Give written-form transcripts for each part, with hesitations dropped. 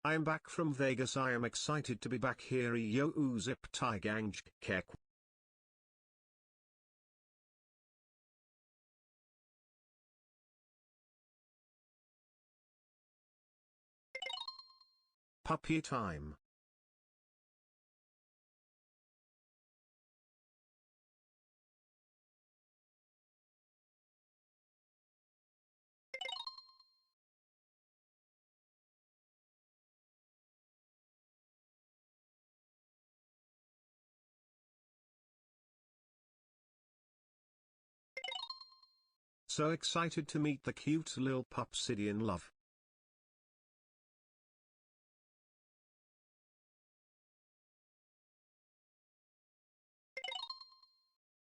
I'm back from Vegas. I am excited to be back here. Yo zip tie gang kek. Puppy time. So excited to meet the cute little pup Sydeon love.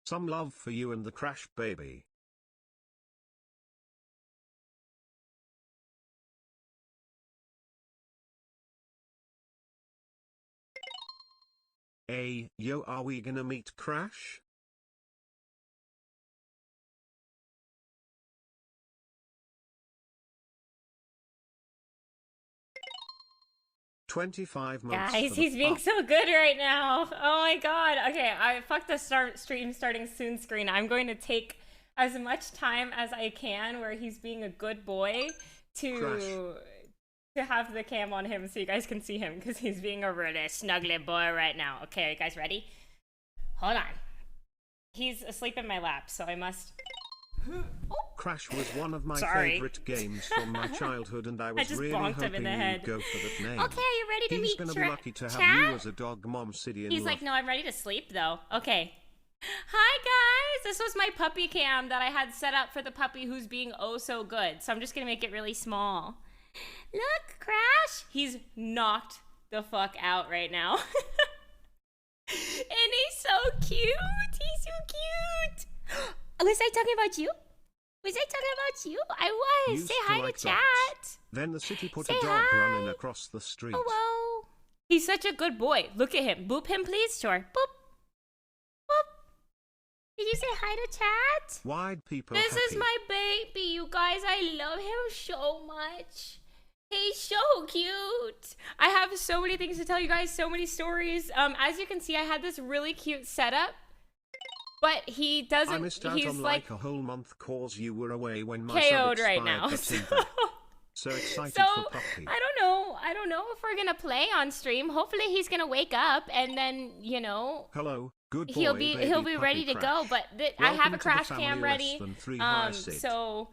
Some love for you and the crash baby. Hey, yo, are we gonna meet Crash? $25 months. Guys, he's being so good right now. Oh my god. Okay, I fucked the stream starting soon screen. I'm going to take as much time as I can where he's being a good boy to have the cam on him so you guys can see him because he's being a really snuggly boy right now. Okay, are you guys ready? Hold on. He's asleep in my lap, so I must... Crash was one of my favorite games from my childhood, and I was really hoping you'd go for that name. Okay, are you ready to meet He's gonna be lucky to have you as a dog mom, Sydeon. He's like, no, I'm ready to sleep though. Okay. Hi guys, this was my puppy cam that I had set up for the puppy who's being oh so good. So I'm just gonna make it really small. Look, Crash. He's knocked the fuck out right now. And he's so cute. He's so cute. Was I talking about you? Was I talking about you? I was. Say hi to chat. Then the city put a dog running across the street. Hello. He's such a good boy. Look at him. Boop him, please. Sure. Boop. Boop. Did you say hi to chat? Wide people. This is my baby, you guys. I love him so much. He's so cute. I have so many things to tell you guys. So many stories. As you can see, I had this really cute setup. But he doesn't. I missed out on like a whole month cause you were away when my KO'd right now. So excited for puppy. I don't know if we're gonna play on stream. Hopefully he's gonna wake up and then Hello, good boy, he'll be ready to go. But I have a crash cam ready. So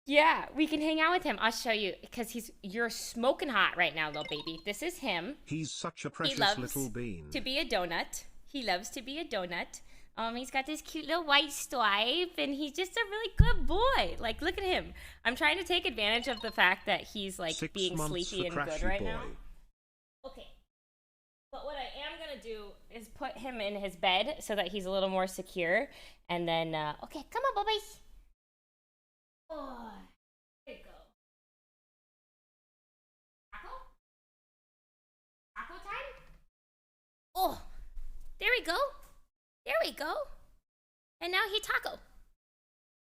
yeah, we can hang out with him. I'll show you because you're smoking hot right now, little baby. This is him. He's such a precious little bean. To be a donut. He loves to be a donut. He's got this cute little white stripe, and he's just a really good boy. Like, look at him. I'm trying to take advantage of the fact that he's, like, being sleepy and good right now. Okay. But what I am going to do is put him in his bed so that he's a little more secure. And then, okay, come on, bubbies. Oh, there you go. Taco? Taco time? Oh, there we go. There we go. And now he taco.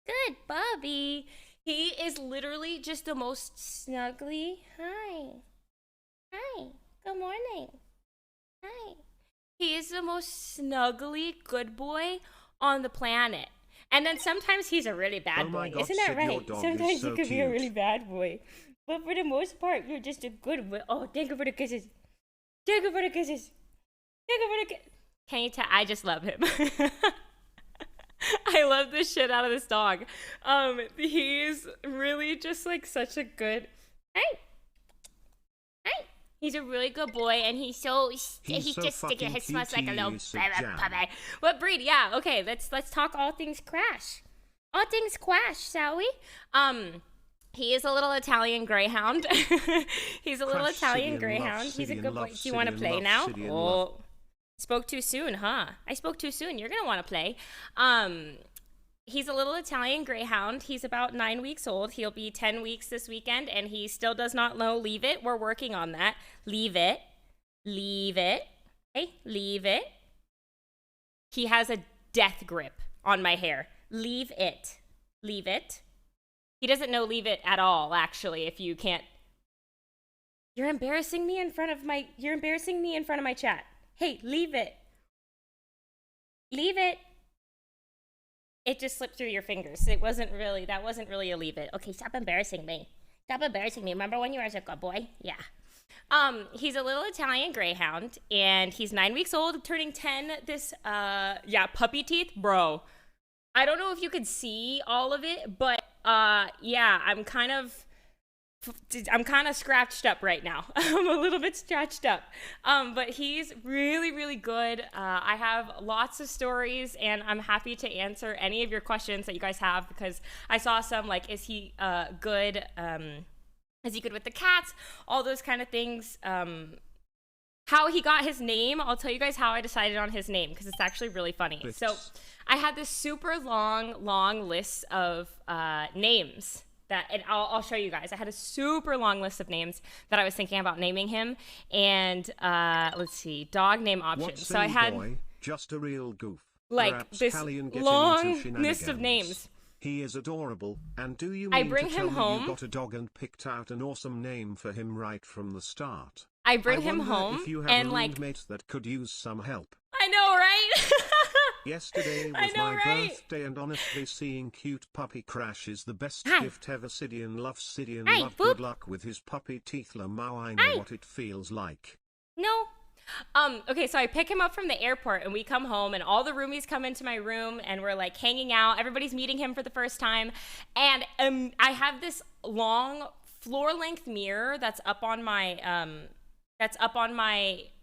Good, Bubby. He is literally just the most snuggly. Hi. Hi. Good morning. Hi. He is the most snuggly good boy on the planet. And then sometimes he's a really bad boy. God, isn't that right? Sometimes you can be a really bad boy. But for the most part, you're just a good boy. Oh, thank you for the kisses. Thank you for the kisses. Thank you for the kisses. Can you tell? I just love him. I love the shit out of this dog. He's really just like such a good. Hi. He's a really good boy, and he's so just sticky. He smells like a little puppy. What breed? Yeah. Okay. Let's talk all things Crash. All things Crash, shall we? He is a little Italian greyhound. He's a little Italian greyhound. He's a good boy. Do you want to play now? Oh. Spoke too soon, huh? I spoke too soon. You're going to want to play. He's a little Italian greyhound. He's about 9 weeks old. He'll be 10 weeks this weekend, and he still does not know leave it. We're working on that. Leave it. Leave it. Hey, leave it. He has a death grip on my hair. Leave it. Leave it. He doesn't know leave it at all, actually, if you can't You're embarrassing me in front of my chat. Hey, leave it. Leave it. It just slipped through your fingers. That wasn't really a leave it. Okay, stop embarrassing me. Stop embarrassing me. Remember when you were a good boy? Yeah. He's a little Italian greyhound, and he's 9 weeks old, turning 10 this, puppy teeth, bro. I don't know if you could see all of it, but, yeah, I'm kind of scratched up right now. I'm a little bit scratched up. But he's really, really good. I have lots of stories, and I'm happy to answer any of your questions that you guys have, because I saw some, like, is he good? Is he good with the cats? All those kind of things. How he got his name, I'll tell you guys how I decided on his name, because it's actually really funny. So I had this super long list of names and I'll show you guys. I had a super long list of names that I was thinking about naming him, and let's see, dog name options. So I had just a real goof. Like this long list of names. He is adorable, and do you mean bring to him tell home? Me you got a dog and picked out an awesome name for him right from the start? I bring him home, if you have and a like roommate that could use some help. I know, right? Yesterday was my birthday, and honestly, seeing cute puppy Crash is the best gift ever. Sydeon loves Sydeon. Love good luck with his puppy teeth. Lamau, I know what it feels like. No. Okay, so I pick him up from the airport, and we come home, and all the roomies come into my room, and we're like hanging out. Everybody's meeting him for the first time, and I have this long floor-length mirror that's up on my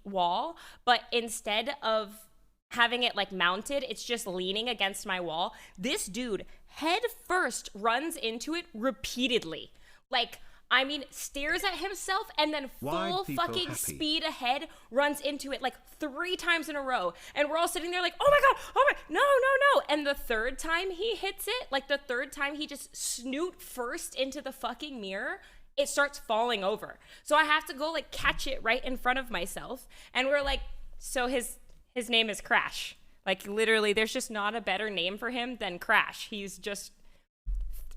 wall, but instead of having it like mounted, it's just leaning against my wall. This dude head first runs into it repeatedly. Like, I mean, stares at himself and then full fucking speed ahead runs into it like 3 times in a row. And we're all sitting there like, oh my God, no. And the third time he hits it, like the third time he just snoot first into the fucking mirror, it starts falling over. So I have to go like catch it right in front of myself. And we're like, so his name is Crash. Like literally, there's just not a better name for him than Crash. He's just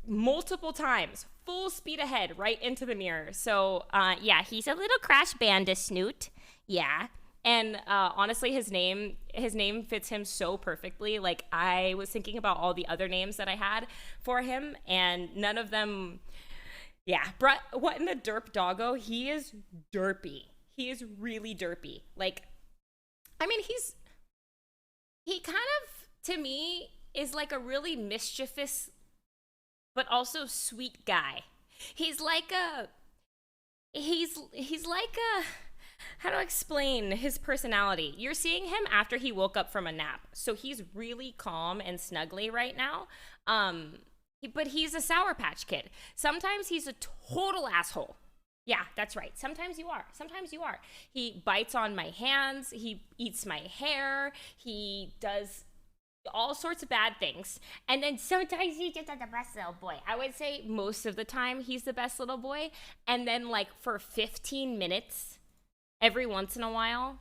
multiple times, full speed ahead, right into the mirror. So yeah, he's a little Crash Bandasnoot. Yeah. And honestly, his name fits him so perfectly. Like I was thinking about all the other names that I had for him, and none of them. Yeah, what in the derp doggo? He is derpy. He is really derpy. Like, I mean, he kind of, to me, is like a really mischievous, but also sweet guy. He's like a, how do I explain his personality? You're seeing him after he woke up from a nap. So he's really calm and snuggly right now. But he's a Sour Patch Kid. Sometimes he's a total asshole. Yeah, that's right. Sometimes you are. He bites on my hands. He eats my hair. He does all sorts of bad things. And then sometimes he's just the best little boy. I would say most of the time he's the best little boy. And then like for 15 minutes, every once in a while,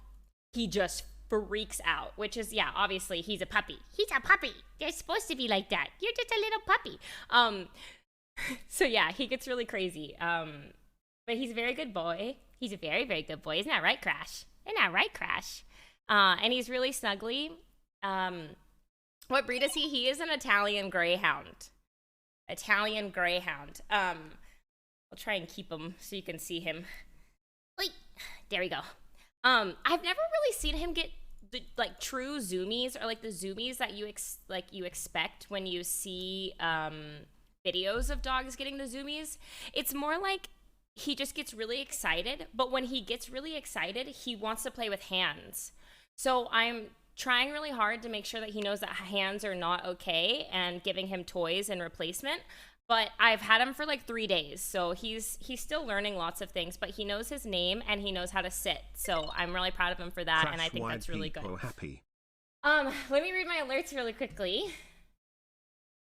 he just freaks out, which is, yeah, obviously he's a puppy. He's a puppy. They're supposed to be like that. You're just a little puppy. So yeah, he gets really crazy. But he's a very good boy. He's a very, very good boy. Isn't that right, Crash? And he's really snuggly. What breed is he? He is an Italian Greyhound. I'll try and keep him so you can see him. Wait, there we go. I've never really seen him get the like true zoomies, or like the zoomies that you expect when you see videos of dogs getting the zoomies. It's more like he just gets really excited, but when he gets really excited, he wants to play with hands. So I'm trying really hard to make sure that he knows that hands are not okay and giving him toys in replacement. But I've had him for like 3 days, so he's still learning lots of things, but he knows his name and he knows how to sit. So I'm really proud of him for that, and I think that's really good. Happy. Let me read my alerts really quickly.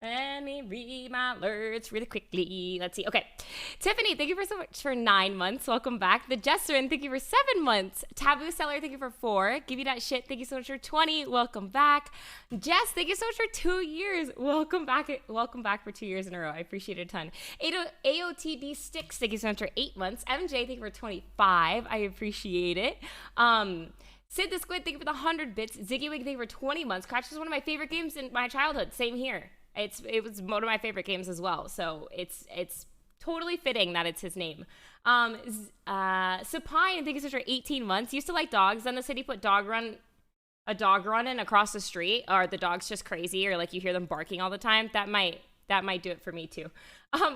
Let me read my alerts really quickly. Let's see. Okay. Tiffany, thank you so much for 9 months. Welcome back. The Jesserin, thank you for 7 months. Taboo Seller, thank you for 4. Give you that shit. Thank you so much for 20. Welcome back. Jess, thank you so much for 2 years. Welcome back. Welcome back for 2 years in a row. I appreciate it a ton. AOTD Sticks, thank you so much for 8 months. MJ, thank you for 25. I appreciate it. Sid the Squid, thank you for the 100 bits. Ziggy Wig, thank you for 20 months. Crash is one of my favorite games in my childhood. Same here. It was one of my favorite games as well, so it's totally fitting that it's his name. Supine, I think it's for 18 months. Used to like dogs. Then the city put a dog run in across the street, or the dog's just crazy, or like you hear them barking all the time. That might do it for me too.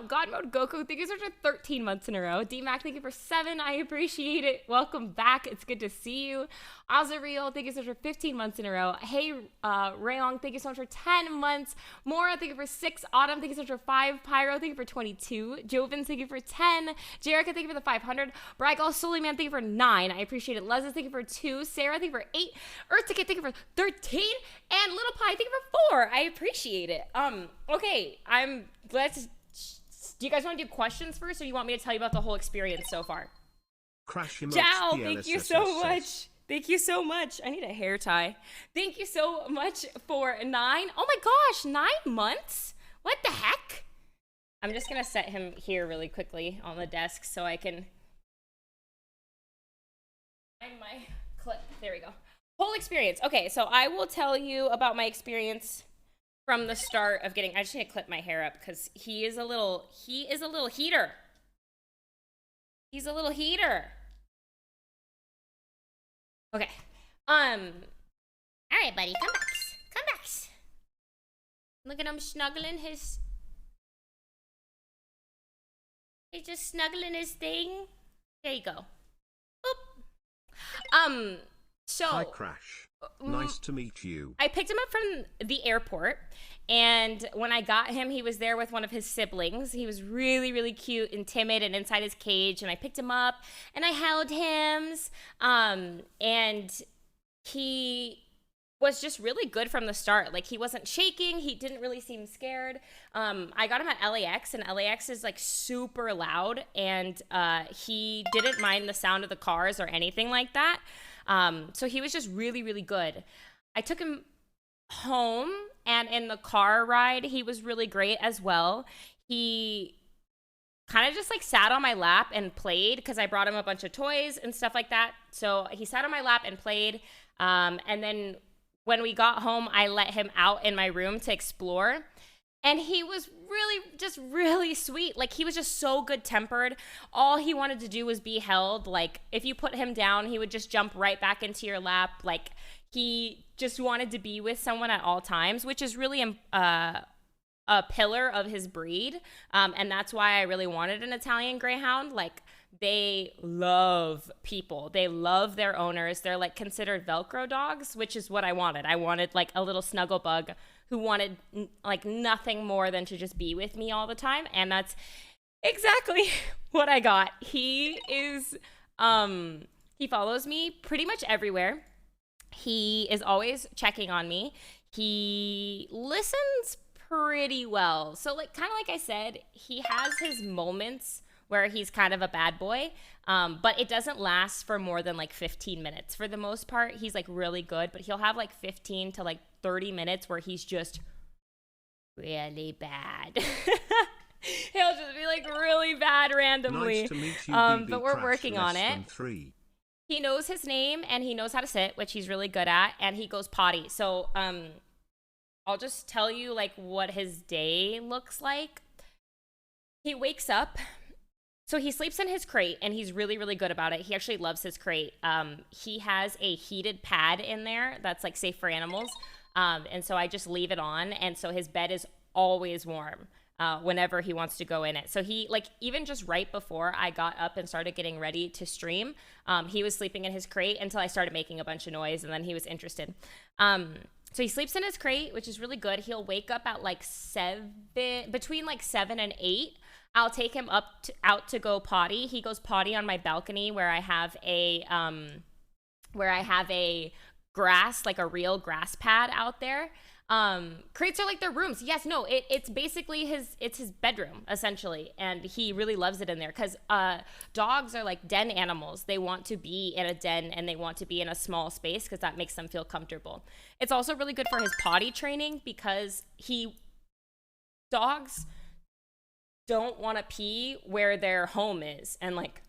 God Mode Goku, thank you so much for 13 months in a row. D-Mac, thank you for 7. I appreciate it. Welcome back. It's good to see you. Azariel, thank you so much for 15 months in a row. Hey, Rayong, thank you so much for 10 months. Mora, thank you for 6. Autumn, thank you so much for 5. Pyro, thank you for 22. Joven, thank you for 10. Jerica, thank you for the 500. Bragall, Soliman, thank you for 9. I appreciate it. Leslie, thank you for 2. Sarah, thank you for 8. Earth Ticket, thank you for 13. And Little Pie, thank you for 4. I appreciate it. Okay, do you guys want to do questions first, or you want me to tell you about the whole experience so far? Crash emotes. Ciao, thank you so much. Thank you so much. I need a hair tie. Thank you so much for 9. Oh my gosh, 9 months? What the heck? I'm just going to set him here really quickly on the desk so I can find my clip. There we go. Whole experience. Okay, so I will tell you about my experience from the start of getting, I just need to clip my hair up because he is a little heater. He's a little heater. Okay. All right, buddy, come back. Come back. Look at him snuggling his, he's just snuggling his thing. There you go. Boop. So. Hi, Crash. Nice to meet you. I picked him up from the airport, and when I got him, he was there with one of his siblings. He was really, really cute and timid and inside his cage, and I picked him up, and I held him, and he was just really good from the start. Like, he wasn't shaking. He didn't really seem scared. I got him at LAX, and LAX is, like, super loud, and he didn't mind the sound of the cars or anything like that. So he was just really, really good. I took him home, and in the car ride, he was really great as well. He kind of just like sat on my lap and played because I brought him a bunch of toys and stuff like that. So he sat on my lap and played. And then when we got home, I let him out in my room to explore. And he was really sweet. Like, he was just so good-tempered. All he wanted to do was be held. Like, if you put him down, he would just jump right back into your lap. Like, he just wanted to be with someone at all times, which is really a pillar of his breed. And that's why I really wanted an Italian Greyhound. Like, they love people. They love their owners. They're, like, considered Velcro dogs, which is what I wanted. I wanted, like, a little snuggle bug who wanted like nothing more than to just be with me all the time, and that's exactly what I got. He is he follows me pretty much everywhere. He is always checking on me. He listens pretty well. So, like, kind of like I said, he has his moments where he's kind of a bad boy, but it doesn't last for more than like 15 minutes. For the most part, he's like really good, but he'll have like 15 to like 30 minutes where he's just really bad. He'll just be like really bad randomly. Nice to meet you, but we're working on it. He knows his name and he knows how to sit, which he's really good at, and he goes potty. So I'll just tell you like what his day looks like. He wakes up. So he sleeps in his crate, and he's really, really good about it. He actually loves his crate. He has a heated pad in there that's, like, safe for animals. And so I just leave it on, and so his bed is always warm whenever he wants to go in it. So he, like, even just right before I got up and started getting ready to stream, he was sleeping in his crate until I started making a bunch of noise, and then he was interested. So he sleeps in his crate, which is really good. He'll wake up at, like, between, like, 7 and 8. I'll take him out to go potty. He goes potty on my balcony where I have a grass, like a real grass pad out there. Crates are like their rooms. Yes, no, it's basically his bedroom essentially, and he really loves it in there because dogs are like den animals. They want to be in a den and they want to be in a small space because that makes them feel comfortable. It's also really good for his potty training because dogs don't want to pee where their home is, and like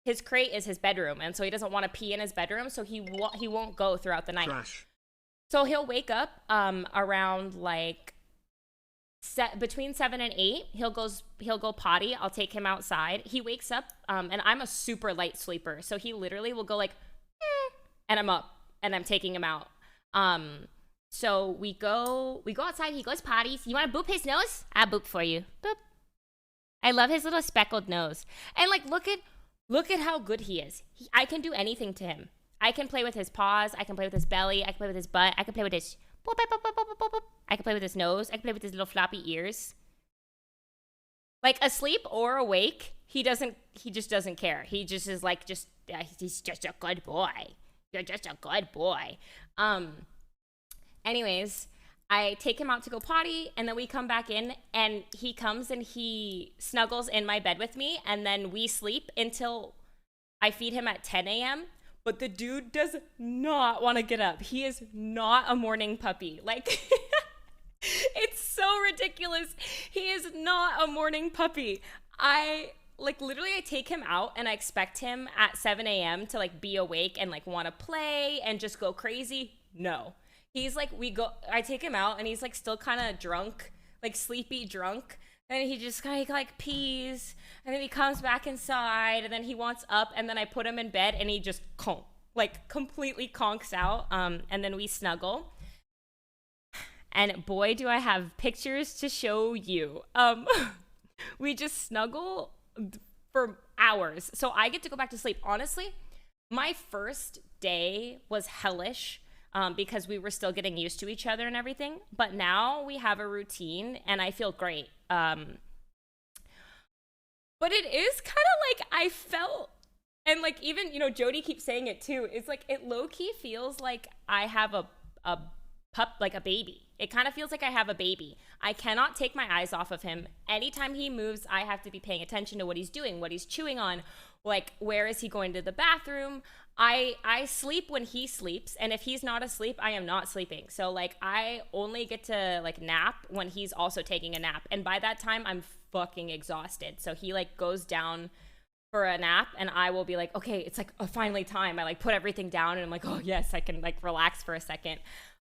his crate is his bedroom, and so he doesn't want to pee in his bedroom, so he won't go throughout the night. Trash. So he'll wake up around like between 7 and 8. He'll go potty. I'll take him outside. He wakes up, and I'm a super light sleeper, so he literally will go like, and I'm up, and I'm taking him out. So we go outside. He goes potty. You want to boop his nose? I boop for you. Boop. I love his little speckled nose, and like look at how good he is. I can do anything to him. I can play with his paws. I can play with his belly. I can play with his butt. I can play with his boop, boop, boop, boop, boop, boop, boop. I can play with his nose. I can play with his little floppy ears. Like asleep or awake, he just doesn't care. He just is like he's just a good boy. You're just a good boy. Anyways, I take him out to go potty, and then we come back in, and he comes and he snuggles in my bed with me, and then we sleep until I feed him at 10 a.m., but the dude does not want to get up. He is not a morning puppy. Like, it's so ridiculous. He is not a morning puppy. Literally I take him out and I expect him at 7 a.m. to like be awake and like want to play and just go crazy. No. He's like, I take him out and he's like still kind of drunk, like sleepy drunk. And he just kind of like pees, and then he comes back inside, and then he wants up, and then I put him in bed, and he just completely conks out, and then we snuggle. And boy, do I have pictures to show you. We just snuggle for hours. So I get to go back to sleep. Honestly, my first day was hellish. Because we were still getting used to each other and everything. But now we have a routine, and I feel great. But it is kind of like I felt, and like even, Jody keeps saying it too. It's like it low-key feels like I have a pup, like a baby. It kind of feels like I have a baby. I cannot take my eyes off of him. Anytime he moves, I have to be paying attention to what he's doing, what he's chewing on. Like, where is he going to the bathroom? I sleep when he sleeps, and if he's not asleep, I am not sleeping. So like I only get to like nap when he's also taking a nap, and by that time I'm fucking exhausted. So he like goes down for a nap, and I will be like, okay, it's like finally time. I like put everything down, and I'm like, oh yes, I can like relax for a second.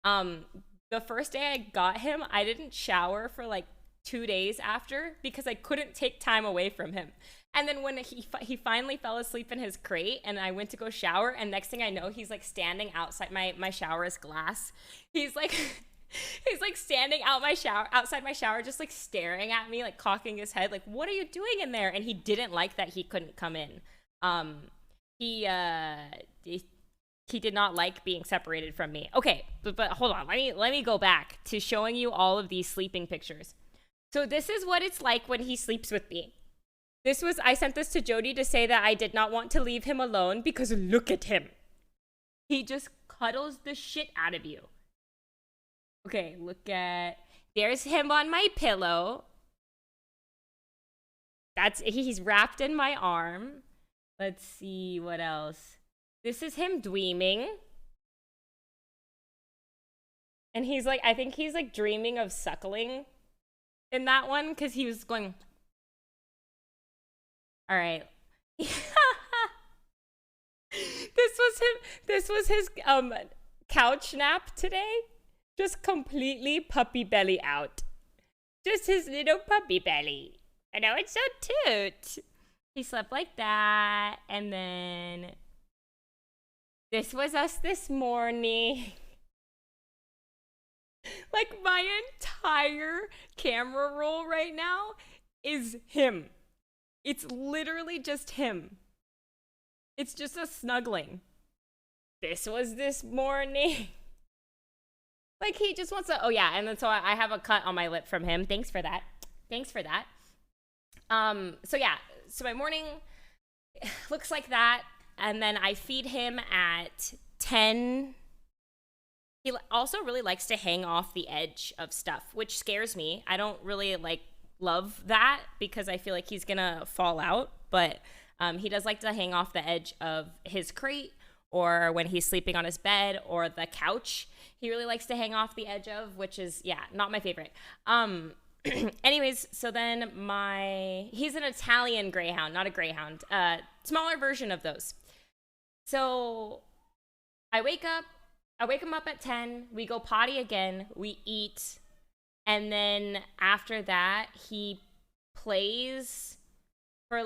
The first day I got him, I didn't shower for like 2 days after because I couldn't take time away from him. And then when he finally fell asleep in his crate, and I went to go shower, and next thing I know, he's like standing outside my shower is glass. He's like standing outside my shower, just like staring at me, like cocking his head, like, what are you doing in there? And he didn't like that he couldn't come in. He did not like being separated from me. Okay, but hold on, let me go back to showing you all of these sleeping pictures. So this is what it's like when he sleeps with me. I sent this to Jody to say that I did not want to leave him alone because look at him. He just cuddles the shit out of you. Okay, there's him on my pillow. He's wrapped in my arm. Let's see what else. This is him dreaming. And he's like, I think he's like dreaming of suckling in that one because he was going... All right. This was his couch nap today. Just completely puppy belly out. Just his little puppy belly. I know, it's so cute. He slept like that, and then this was us this morning. Like my entire camera roll right now is him. It's literally just him. It's just a snuggling. This was this morning. Like he just wants to, oh yeah, and then so I have a cut on my lip from him. Thanks for that. So yeah, so my morning looks like that, and then I feed him at 10 He also really likes to hang off the edge of stuff, which scares me. I don't really love that because I feel like he's gonna fall out, but he does like to hang off the edge of his crate, or when he's sleeping on his bed, or the couch he really likes to hang off the edge of, which is, yeah, not my favorite. Anyways, so then he's an Italian greyhound, not a greyhound, smaller version of those. So I wake him up at 10, we go potty again, we eat, and then after that, he plays for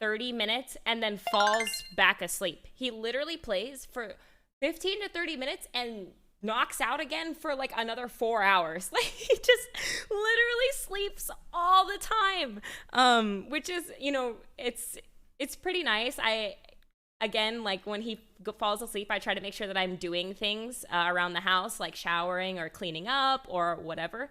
30 minutes and then falls back asleep. He literally plays for 15 to 30 minutes and knocks out again for another 4 hours. He just literally sleeps all the time, which is, it's pretty nice. Again, when he falls asleep, I try to make sure that I'm doing things around the house, like showering or cleaning up or whatever.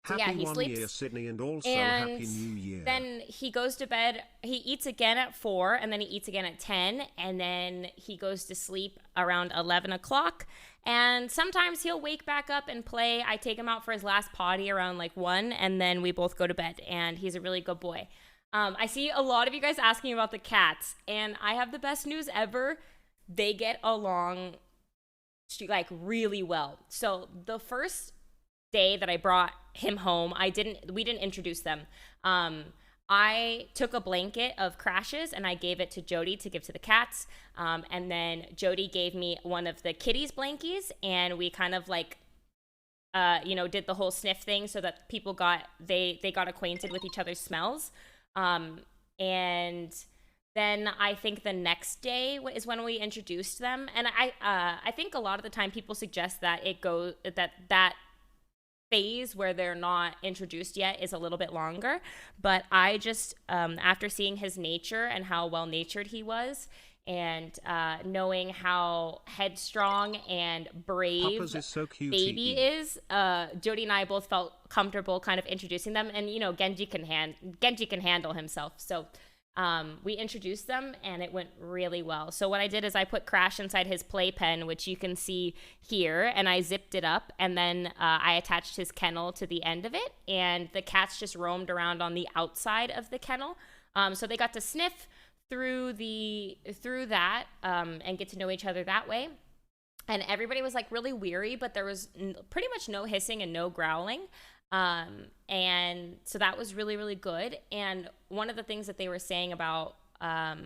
So yeah, he sleeps. Year, Sydney, and also and Happy New Year. Then he goes to bed. He eats again at 4, and then he eats again at 10, and then he goes to sleep around 11 o'clock. And sometimes he'll wake back up and play. I take him out for his last potty around 1, and then we both go to bed, and he's a really good boy. I see a lot of you guys asking about the cats, and I have the best news ever. They get along really well. So the first day that I brought him home, we didn't introduce them. I took a blanket of Crash's and I gave it to Jody to give to the cats. And then Jody gave me one of the kitties' blankies, and we kind of did the whole sniff thing so that people got acquainted with each other's smells. And then I think the next day is when we introduced them. And I think a lot of the time people suggest that that phase where they're not introduced yet is a little bit longer. But I just, after seeing his nature and how well-natured he was, and knowing how headstrong and brave is so cute, Baby is, Jody and I both felt comfortable kind of introducing them. And Genji can handle himself, so we introduced them, and it went really well. So what I did is I put Crash inside his playpen, which you can see here, and I zipped it up, and then I attached his kennel to the end of it, and the cats just roamed around on the outside of the kennel. So they got to sniff through that and get to know each other that way. And everybody was really weary, but there was pretty much no hissing and no growling. And so that was really, really good. And one of the things that they were saying about, I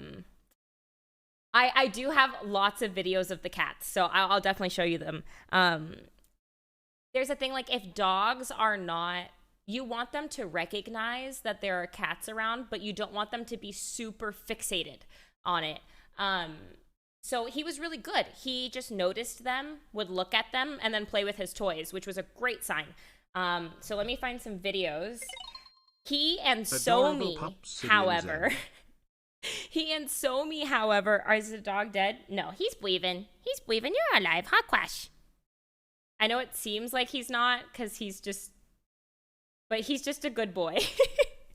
do have lots of videos of the cats, so I'll definitely show you them. There's a thing, if dogs are not, you want them to recognize that there are cats around, but you don't want them to be super fixated on it. So he was really good. He just noticed them, would look at them, and then play with his toys, which was a great sign. So let me find some videos. He and Somi, however, is the dog dead? No, he's breathing. He's breathing. You're alive, huh, Quash? I know it seems like he's not, because but he's just a good boy.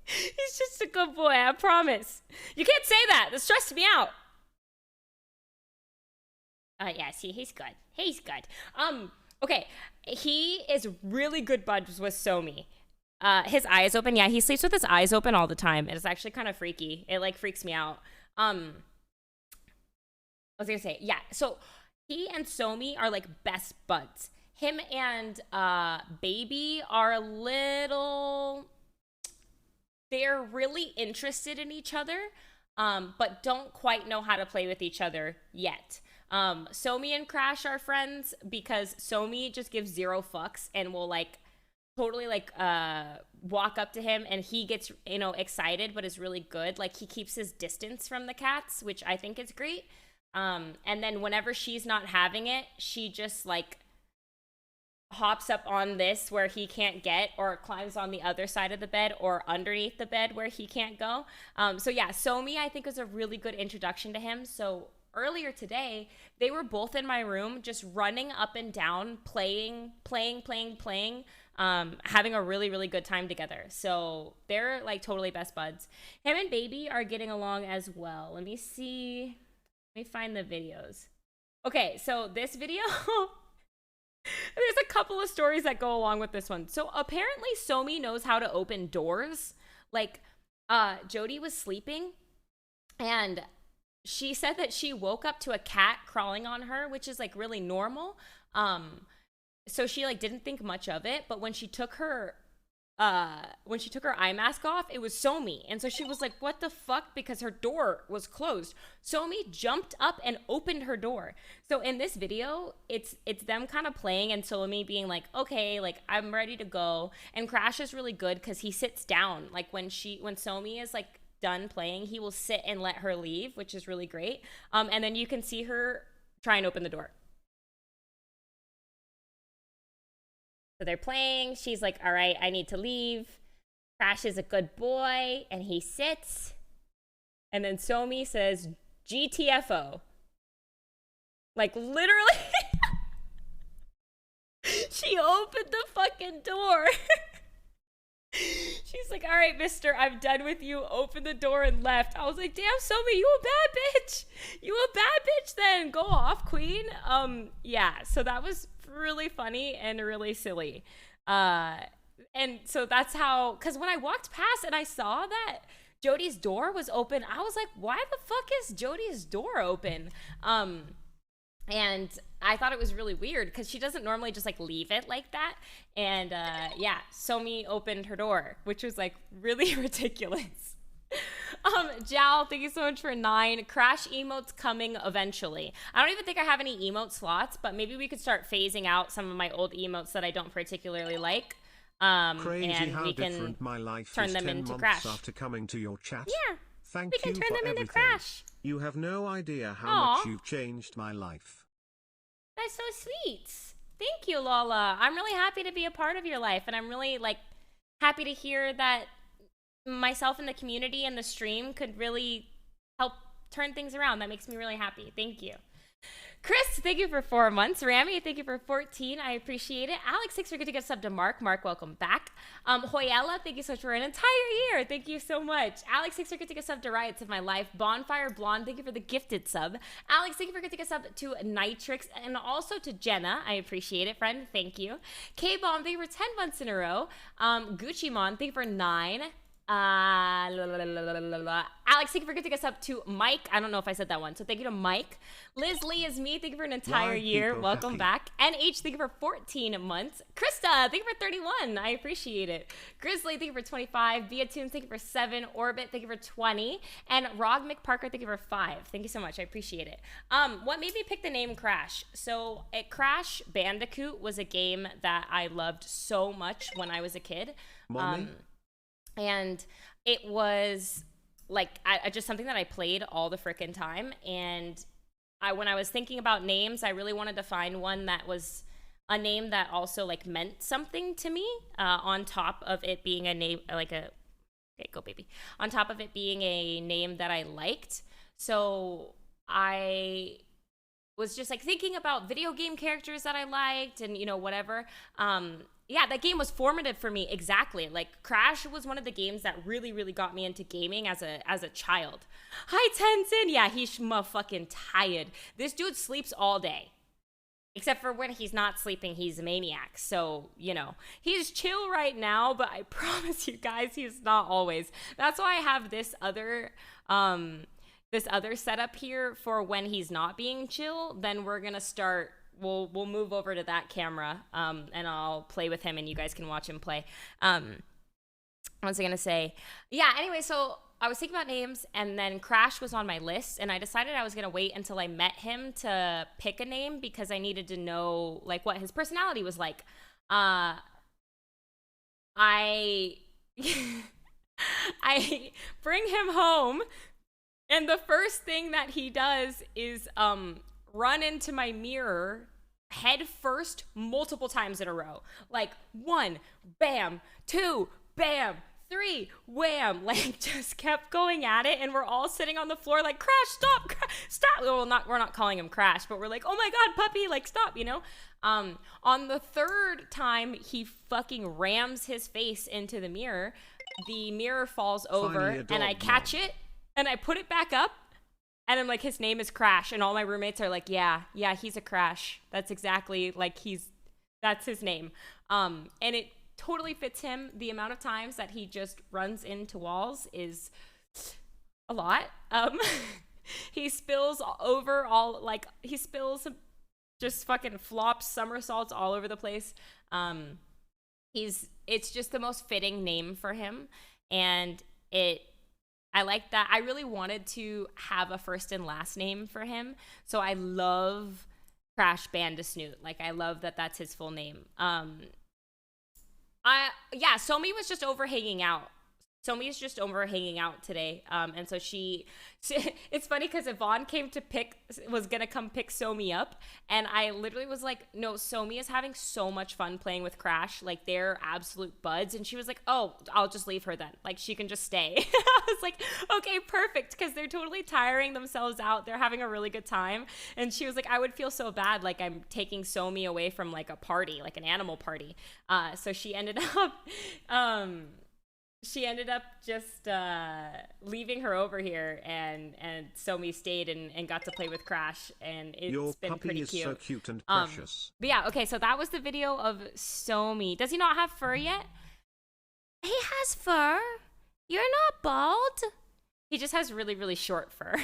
He's just a good boy, I promise. You can't say that. That stressed me out. Yeah, see, he's good. He's good. Okay, he is really good buds with Somi. His eyes open. Yeah, he sleeps with his eyes open all the time. It's actually kind of freaky. It freaks me out. I was gonna say, yeah. So he and Somi are best buds. Him and Baby are they're really interested in each other, but don't quite know how to play with each other yet. Somi and Crash are friends because Somi just gives zero fucks and will totally walk up to him, and he gets excited, but is really good. He keeps his distance from the cats, which I think is great. And then whenever she's not having it, she just hops up on this where he can't get, or climbs on the other side of the bed or underneath the bed where he can't go. So yeah, Somi I think was a really good introduction to him. So earlier today, they were both in my room just running up and down, playing, having a really, really good time together. So they're totally best buds. Him and Baby are getting along as well. Let me find the videos. Okay, so this video, there's a couple of stories that go along with this one. So apparently Somi knows how to open doors. Like, Jody was sleeping and she said that she woke up to a cat crawling on her, which is like really normal. So she like didn't think much of it, but when she took her eye mask off, it was Somi. And so she was like, what the fuck? Because her door was closed. Somi jumped up and opened her door. So in this video, it's them kind of playing and Somi being like, okay, like I'm ready to go. And Crash is really good because he sits down. Like when Somi is like done playing, he will sit and let her leave, which is really great. And then you can see her try and open the door. So they're playing. She's like, all right, I need to leave. Crash is a good boy. And he sits. And then Somi says, GTFO. Like, literally. She opened the fucking door. She's like, all right, mister, I'm done with you. Open the door and left. I was like, damn, Somi, you a bad bitch. You a bad bitch then. Go off, queen. Yeah, so that was really funny and really silly. And so that's how, because when I walked past and I saw that Jody's door was open, I was like, why the fuck is Jody's door open? And I thought it was really weird because she doesn't normally just like leave it like that. And yeah, Somi opened her door, which was like really ridiculous. Jal, thank you so much for 9. Crash emotes coming eventually. I don't even think I have any emote slots, but maybe we could start phasing out some of my old emotes that I don't particularly like. Crazy and how we can different my life turn is them 10 into months Crash. after coming to your chat. Yeah, Thank we can you turn for them into everything. Crash. You have no idea how Aw. much you've changed my life. That's so sweet. Thank you, Lola. I'm really happy to be a part of your life, and I'm really like happy to hear that myself and the community and the stream could really help turn things around. That makes me really happy. Thank you. Chris, thank you for 4 months. Rami, thank you for 14. I appreciate it. Alex, thanks for good to get sub to Mark. Mark, welcome back. Hoyella, thank you so much for an entire year. Thank you so much. Alex, thanks for good to get sub to Riots of My Life. Bonfire Blonde, thank you for the gifted sub. Alex, thank you for good to get sub to Nitrix and also to Jenna. I appreciate it, friend. Thank you. K-Bomb, thank you for 10 months in a row. Gucci Mon, thank you for 9. Alex, thank you for getting us up to Mike. I don't know if I said that one, so thank you to Mike. Liz Lee is me. Thank you for an entire year. Welcome back. NH, thank you for 14 months. Krista, thank you for 31. I appreciate it. Grizzly, thank you for 25. Via Tunes, thank you for 7. Orbit, thank you for 20. And Rog McParker, thank you for 5. Thank you so much. I appreciate it. What made me pick the name Crash? So, Crash Bandicoot was a game that I loved so much when I was a kid. Mommy? And it was like just something that I played all the frickin' time. And when I was thinking about names, I really wanted to find one that was a name that also like meant something to me, on top of it being a name, okay, go baby. On top of it being a name that I liked. So I was just like thinking about video game characters that I liked and, you know, whatever. Yeah, that game was formative for me. Exactly. Like Crash was one of the games that really, really got me into gaming as a child. Hi, Tenzin. Yeah, he's motherfucking tired. This dude sleeps all day. Except for when he's not sleeping, he's a maniac. So, you know, he's chill right now, but I promise you guys, he's not always. That's why I have this other setup here for when he's not being chill. Then we're going to start... We'll move over to that camera, and I'll play with him, and you guys can watch him play. What was I gonna say? Yeah. Anyway, so I was thinking about names, and then Crash was on my list, and I decided I was gonna wait until I met him to pick a name because I needed to know like what his personality was like. I bring him home, and the first thing that he does is run into my mirror head first multiple times in a row. Like 1, bam, 2, bam, 3, wham. Like just kept going at it, and we're all sitting on the floor like, Crash, stop, stop. Well, we're not calling him Crash, but we're like, oh my God, puppy, like stop, you know? On the third time, he fucking rams his face into the mirror. The mirror falls over, and I catch it, and I put it back up. And I'm like, his name is Crash. And all my roommates are like, yeah, he's a Crash. That's exactly like that's his name. And it totally fits him. The amount of times that he just runs into walls is a lot. He spills over just fucking flops, somersaults all over the place. It's just the most fitting name for him. And I like that. I really wanted to have a first and last name for him. So I love Crash Bandasnoot. Like, I love that that's his full name. Somi was just over hanging out. Somi's just over hanging out today. And so it's funny because Yvonne was going to come pick Somi up. And I literally was like, no, Somi is having so much fun playing with Crash. Like, they're absolute buds. And she was like, oh, I'll just leave her then. Like, she can just stay. I was like, okay, perfect. Because they're totally tiring themselves out. They're having a really good time. And she was like, I would feel so bad. Like, I'm taking Somi away from like a party, like an animal party. So she ended up just leaving her over here, and Somi stayed and got to play with Crash, and it's been pretty cute. Your puppy is so cute and precious. But yeah, okay, so that was the video of Somi. Does he not have fur yet? He has fur. You're not bald. He just has really, really short fur.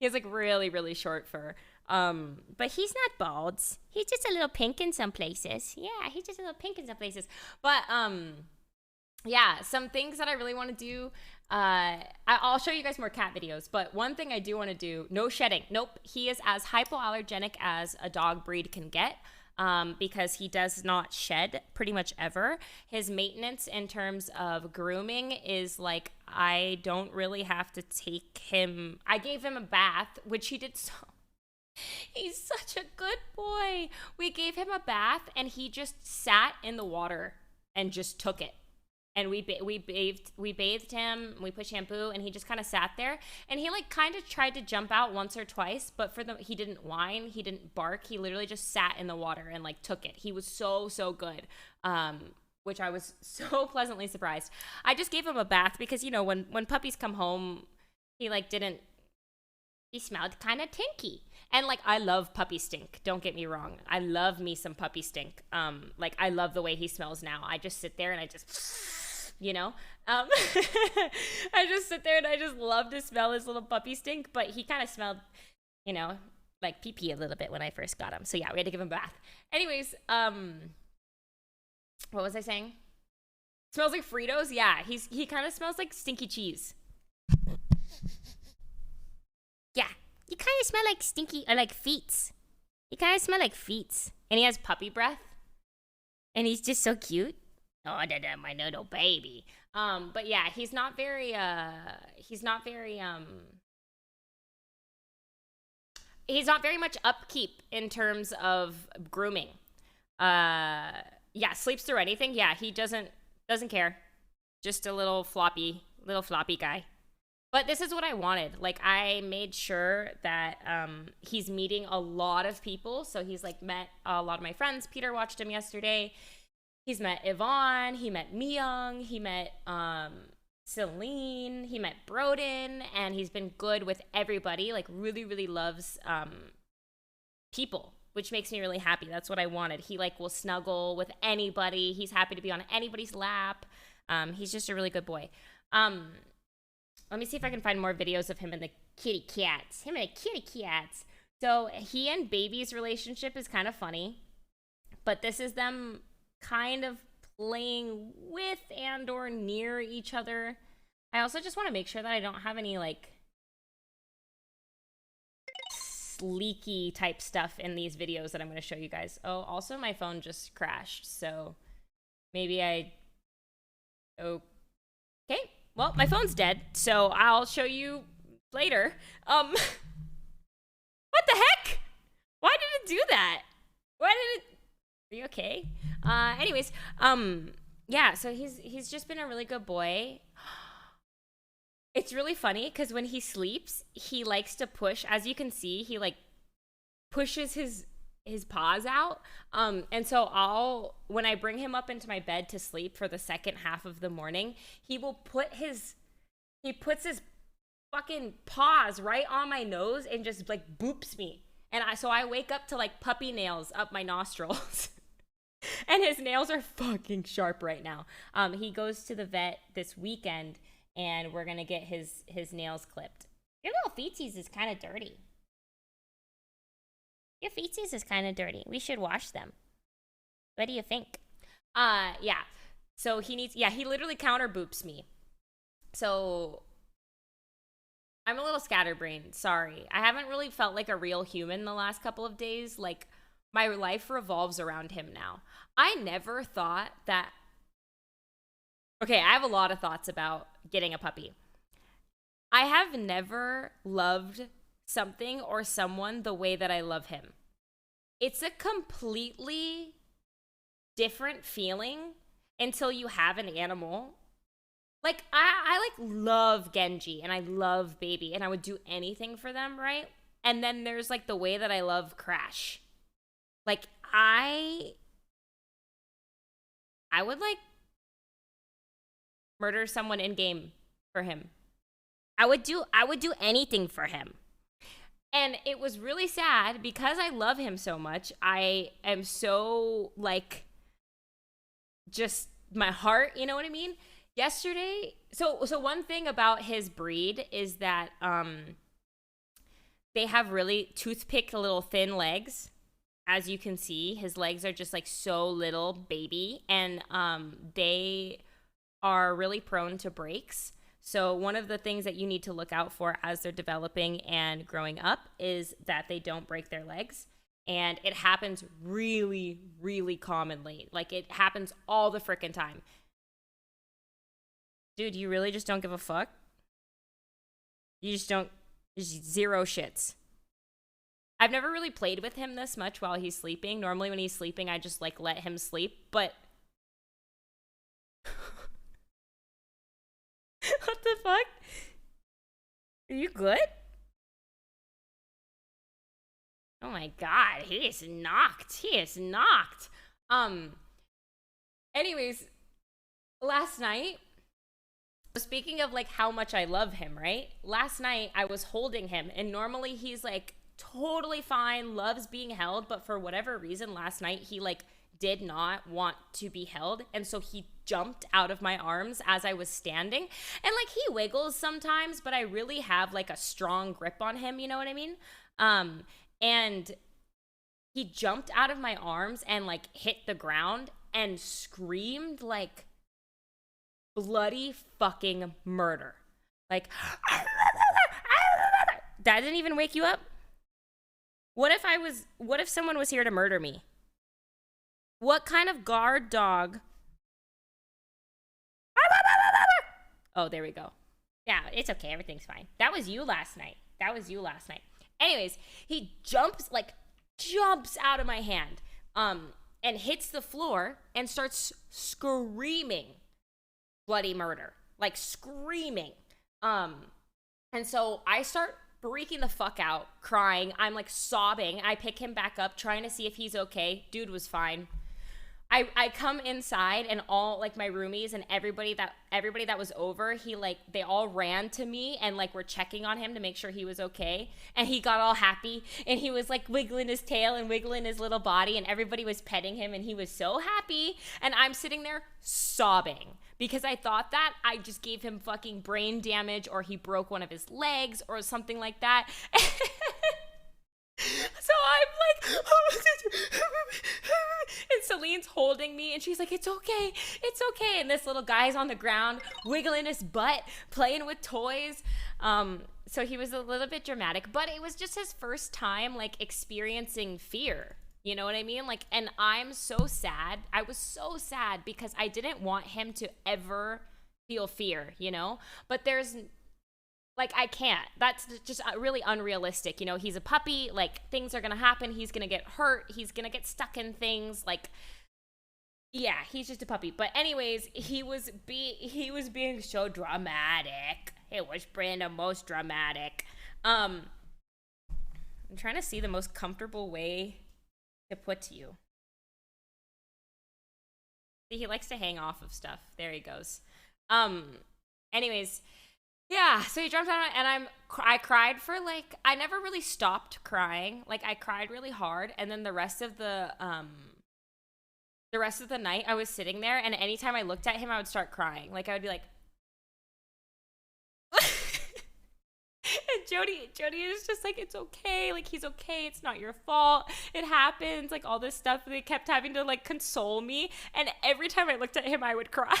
He has like really, really short fur. But he's not bald. He's just a little pink in some places. Yeah, he's just a little pink in some places. But yeah, some things that I really want to do. I'll show you guys more cat videos, but one thing I do want to do, no shedding. Nope, he is as hypoallergenic as a dog breed can get, because he does not shed pretty much ever. His maintenance in terms of grooming is like, I don't really have to take him. I gave him a bath, which he did so. He's such a good boy. We gave him a bath and he just sat in the water and just took it. And we bathed him, we put shampoo, and he just kind of sat there. And he like kind of tried to jump out once or twice, but he didn't whine, he didn't bark. He literally just sat in the water and like took it. He was so good, which I was so pleasantly surprised. I just gave him a bath because, you know, when puppies come home, he smelled kind of tinky. And like, I love puppy stink. Don't get me wrong. I love me some puppy stink. Like, I love the way he smells now. I just sit there and I just, you know, I just sit there and I just love to smell his little puppy stink. But he kind of smelled, you know, like pee-pee a little bit when I first got him. So yeah, we had to give him a bath. Anyways, what was I saying? Smells like Fritos? Yeah, he kind of smells like stinky cheese. Yeah. You kind of smell like stinky, or like feet. You kind of smell like feet. And he has puppy breath. And he's just so cute. Oh, my little baby. But yeah, he's not very much upkeep in terms of grooming. Yeah, sleeps through anything. Yeah, he doesn't care. Just a little floppy guy. But this is what I wanted. Like, I made sure that he's meeting a lot of people. So he's like met a lot of my friends. Peter watched him yesterday. He's met Yvonne. He met Myung. He met Celine. He met Broden. And he's been good with everybody. Like, really, really loves people, which makes me really happy. That's what I wanted. He like will snuggle with anybody. He's happy to be on anybody's lap. He's just a really good boy. Let me see if I can find more videos of him and the kitty cats. So he and Baby's relationship is kind of funny. But this is them kind of playing with and or near each other. I also just want to make sure that I don't have any like leaky type stuff in these videos that I'm going to show you guys. Oh, also my phone just crashed. So maybe okay. Well, my phone's dead, so I'll show you later. What the heck? Why did it do that? Are you okay? Anyways, yeah, so he's just been a really good boy. It's really funny because when he sleeps, he likes to push. As you can see, he like pushes his paws out. And so when I bring him up into my bed to sleep for the second half of the morning, he puts his fucking paws right on my nose and just like boops me. And so I wake up to like puppy nails up my nostrils. And his nails are fucking sharp right now. He goes to the vet this weekend, and we're gonna get his nails clipped. Your little feetsies is kind of dirty. Your feetsies is kind of dirty. We should wash them. What do you think? Yeah. So he literally counter boops me. So I'm a little scatterbrained. Sorry. I haven't really felt like a real human the last couple of days. Like, my life revolves around him now. I never thought that. Okay, I have a lot of thoughts about getting a puppy. I have never loved something or someone the way that I love him. It's a completely different feeling until you have an animal. Like, I like love Genji and I love Baby and I would do anything for them, right? And then there's like the way that I love Crash. Like, I would like murder someone in game for him. I would do anything for him. And it was really sad because I love him so much. I am so like, just my heart, you know what I mean? Yesterday, so one thing about his breed is that they have really toothpick little thin legs. As you can see, his legs are just like so little baby, and they are really prone to breaks. So one of the things that you need to look out for as they're developing and growing up is that they don't break their legs. And it happens really, really commonly. Like, it happens all the frickin' time. Dude, you really just don't give a fuck? You just don't, just zero shits. I've never really played with him this much while he's sleeping. Normally when he's sleeping, I just like let him sleep, but what the fuck? Are you good? Oh my god, he is knocked. He is knocked. Anyways, last night, speaking of like how much I love him, right? Last night I was holding him, and normally he's like totally fine, loves being held, but for whatever reason last night he like did not want to be held, and so he jumped out of my arms as I was standing. And like, he wiggles sometimes, but I really have like a strong grip on him, you know what I mean? And he jumped out of my arms and like hit the ground and screamed like bloody fucking murder. Like, that didn't even wake you up? What if someone was here to murder me? What kind of guard dog? Oh, there we go. Yeah, it's okay. Everything's fine. That was you last night. Anyways, he jumps out of my hand, and hits the floor and starts screaming bloody murder. Like, screaming. And so I start freaking the fuck out, crying. I'm like sobbing. I pick him back up, trying to see if he's okay. Dude was fine. I come inside, and all like my roomies and everybody that was over, they all ran to me and like were checking on him to make sure he was okay. And he got all happy, and he was like wiggling his tail and wiggling his little body, and everybody was petting him, and he was so happy. And I'm sitting there sobbing because I thought that I just gave him fucking brain damage, or he broke one of his legs or something like that. So I'm like, and Celine's holding me, and she's like, it's okay. And this little guy's on the ground, wiggling his butt, playing with toys. So he was a little bit dramatic, but it was just his first time, like, experiencing fear. You know what I mean? Like, and I'm so sad. I was so sad because I didn't want him to ever feel fear, you know? But there's... like, I can't. That's just really unrealistic. You know, he's a puppy. Like, things are going to happen. He's going to get hurt. He's going to get stuck in things. Like, yeah, he's just a puppy. But anyways, he was being so dramatic. It was being the most dramatic. I'm trying to see the most comfortable way to put to you. See, he likes to hang off of stuff. There he goes. Anyways... Yeah, so he jumped on it, and I cried for like, I never really stopped crying. Like, I cried really hard, and then the rest of the night I was sitting there, and anytime I looked at him, I would start crying. Like, I would be like, and Jody is just like, it's okay, like, he's okay, it's not your fault, it happens, like, all this stuff. They kept having to like console me, and every time I looked at him, I would cry.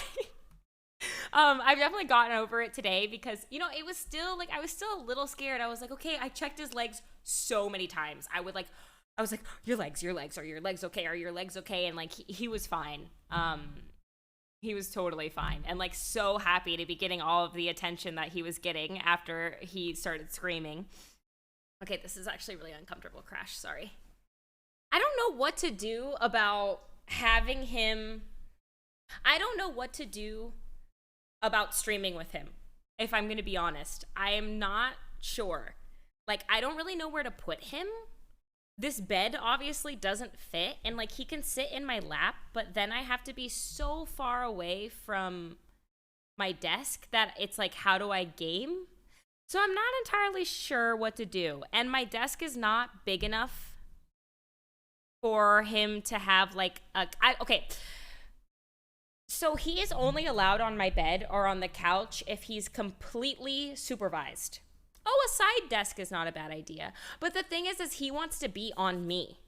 I've definitely gotten over it today because, you know, it was still like, I was still a little scared. I was like, okay, I checked his legs so many times. I was like, your legs, are your legs okay? Are your legs okay? And like, he was fine. He was totally fine, and like so happy to be getting all of the attention that he was getting after he started screaming. Okay, this is actually really uncomfortable, Crash. Sorry. I don't know what to do about having him. I don't know what to do about streaming with him, if I'm gonna be honest. I am not sure. Like, I don't really know where to put him. This bed obviously doesn't fit, and like, he can sit in my lap, but then I have to be so far away from my desk that it's like, how do I game? So I'm not entirely sure what to do, and my desk is not big enough for him to have like okay. So he is only allowed on my bed or on the couch if he's completely supervised. Oh, a side desk is not a bad idea. But the thing is he wants to be on me.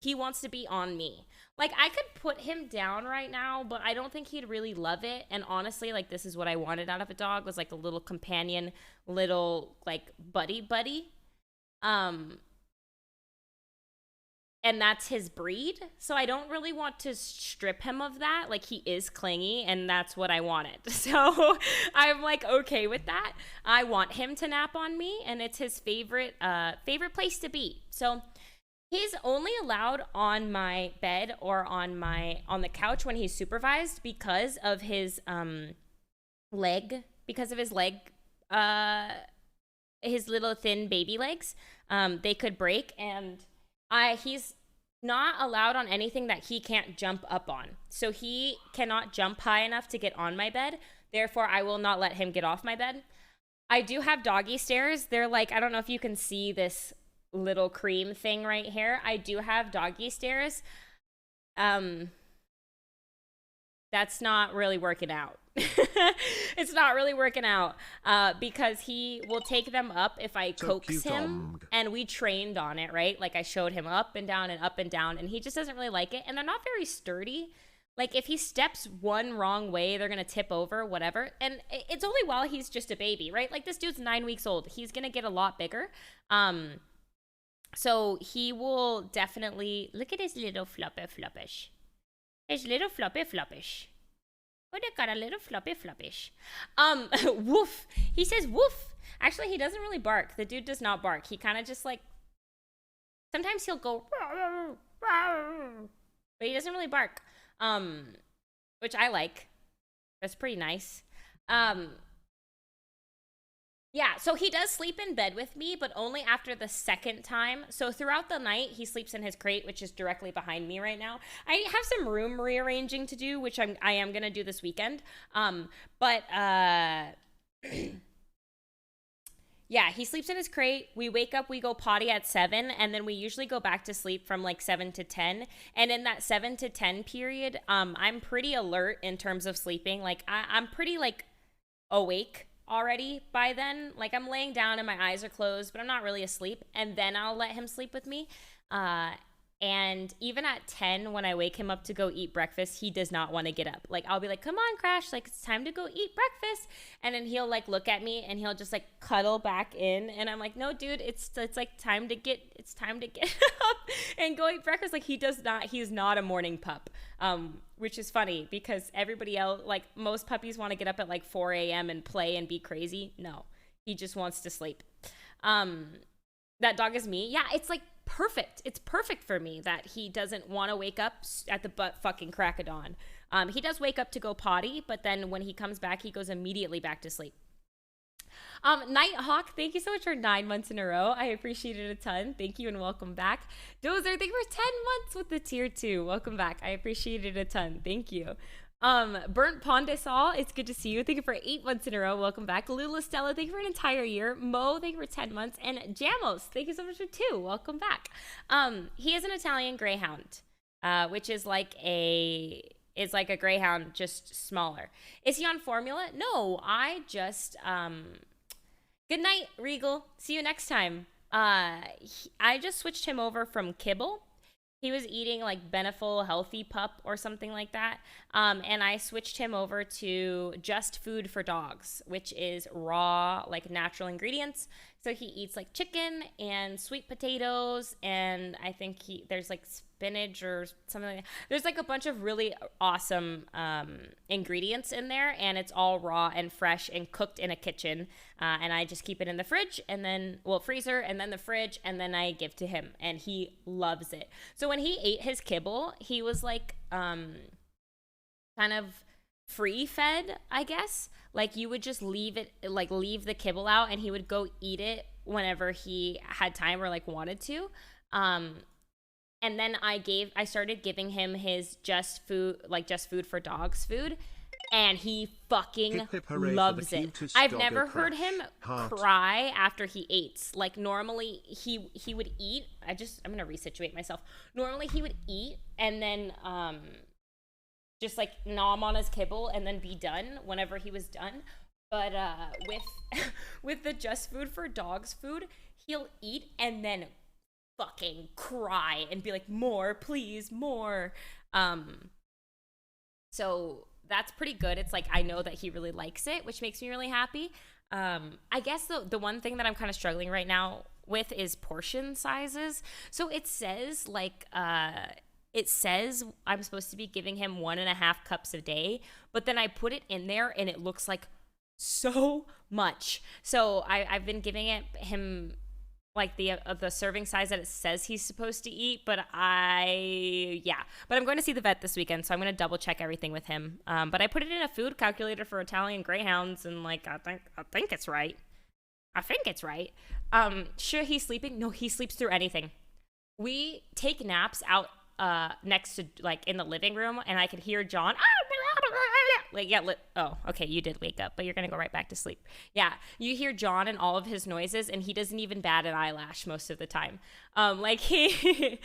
He wants to be on me. Like, I could put him down right now, but I don't think he'd really love it. And honestly, like, this is what I wanted out of a dog, was like a little companion, little like buddy. And that's his breed, so I don't really want to strip him of that. Like, he is clingy, and that's what I wanted. So I'm like, okay with that. I want him to nap on me, and it's his favorite place to be. So he's only allowed on my bed or on the couch when he's supervised because of his leg, his little thin baby legs. They could break, and he's not allowed on anything that he can't jump up on. So he cannot jump high enough to get on my bed. Therefore, I will not let him get off my bed. I do have doggy stairs. They're like, I don't know if you can see this little cream thing right here. I do have doggy stairs. That's not really working out. It's not really working out because he will take them up if I coax him, and we trained on it, right? Like, I showed him up and down, and he just doesn't really like it, and they're not very sturdy. Like, if he steps one wrong way, they're gonna tip over, whatever. And it's only while he's just a baby, right? Like, this dude's 9 weeks old. He's gonna get a lot bigger. So he will definitely look at his little floppish. His little floppish. Oh, they got a little floppish. Woof. He says woof. Actually, he doesn't really bark. The dude does not bark. He kind of just like, sometimes he'll go, but he doesn't really bark. Which I like. That's pretty nice. Yeah, so he does sleep in bed with me, but only after the second time. So throughout the night, he sleeps in his crate, which is directly behind me right now. I have some room rearranging to do, which I am going to do this weekend. Yeah, he sleeps in his crate. We wake up, we go potty at 7, and then we usually go back to sleep from like 7 to 10. And in that 7 to 10 period, I'm pretty alert in terms of sleeping. Like, I'm pretty like awake already by then. Like, I'm laying down and my eyes are closed, but I'm not really asleep, and then I'll let him sleep with me. And even at 10, when I wake him up to go eat breakfast, he does not want to get up. Like, I'll be like, come on, Crash, like, it's time to go eat breakfast. And then he'll like look at me and he'll just like cuddle back in, and I'm like, no, dude, it's like time to get up and go eat breakfast. Like, he's not a morning pup. Which is funny because everybody else, like, most puppies want to get up at like 4 a.m. and play and be crazy. No, he just wants to sleep. That dog is me. Yeah, it's like perfect. It's perfect for me that he doesn't want to wake up at the butt fucking crack of dawn. He does wake up to go potty, but then when he comes back, he goes immediately back to sleep. Nighthawk, thank you so much for 9 months in a row. I appreciate it a ton. Thank you and welcome back. Dozer, thank you for 10 months with the tier 2. Welcome back. I appreciate it a ton. Thank you. Burnt Pondesal, it's good to see you. Thank you for 8 months in a row. Welcome back. Lula Stella, thank you for an entire year. Mo, thank you for 10 months. And Jamos, thank you so much for 2. Welcome back. He is an Italian Greyhound, which is like a Greyhound, just smaller. Is he on formula? No, I just good night, Regal. See you next time. I just switched him over from kibble. He was eating like Beneful Healthy Pup or something like that. And I switched him over to Just Food for Dogs, which is raw, like natural ingredients. So he eats like chicken and sweet potatoes, and I think there's like spinach or something like that. There's like a bunch of really awesome ingredients in there, and it's all raw and fresh and cooked in a kitchen. And I just keep it in the fridge and then, freezer and then the fridge, and then I give to him, and he loves it. So when he ate his kibble, he was like kind of free fed, I guess. Like you would just leave the kibble out, and he would go eat it whenever he had time or like wanted to. And then I started giving him his Just Food for Dogs food, and he fucking loves it. I've never heard him cry after he ate. Like normally he would eat. I'm gonna resituate myself. Normally he would eat and then just like nom on his kibble and then be done whenever he was done. But with the Just Food for Dogs food, he'll eat and then fucking cry and be like, more, please, more. So that's pretty good. It's like I know that he really likes it, which makes me really happy. I guess the one thing that I'm kind of struggling right now with is portion sizes. So it says I'm supposed to be giving him 1.5 cups a day, but then I put it in there and it looks like so much. So I've been giving him like the serving size that it says he's supposed to eat, but I'm going to see the vet this weekend, so I'm going to double check everything with him. But I put it in a food calculator for Italian Greyhounds, and like I think it's right. Sure, he's sleeping? No, he sleeps through anything. We take naps out next to like in the living room, and I can hear John oh, okay, you did wake up, but you're gonna go right back to sleep. Yeah, you hear John and all of his noises, and he doesn't even bat an eyelash most of the time. Like he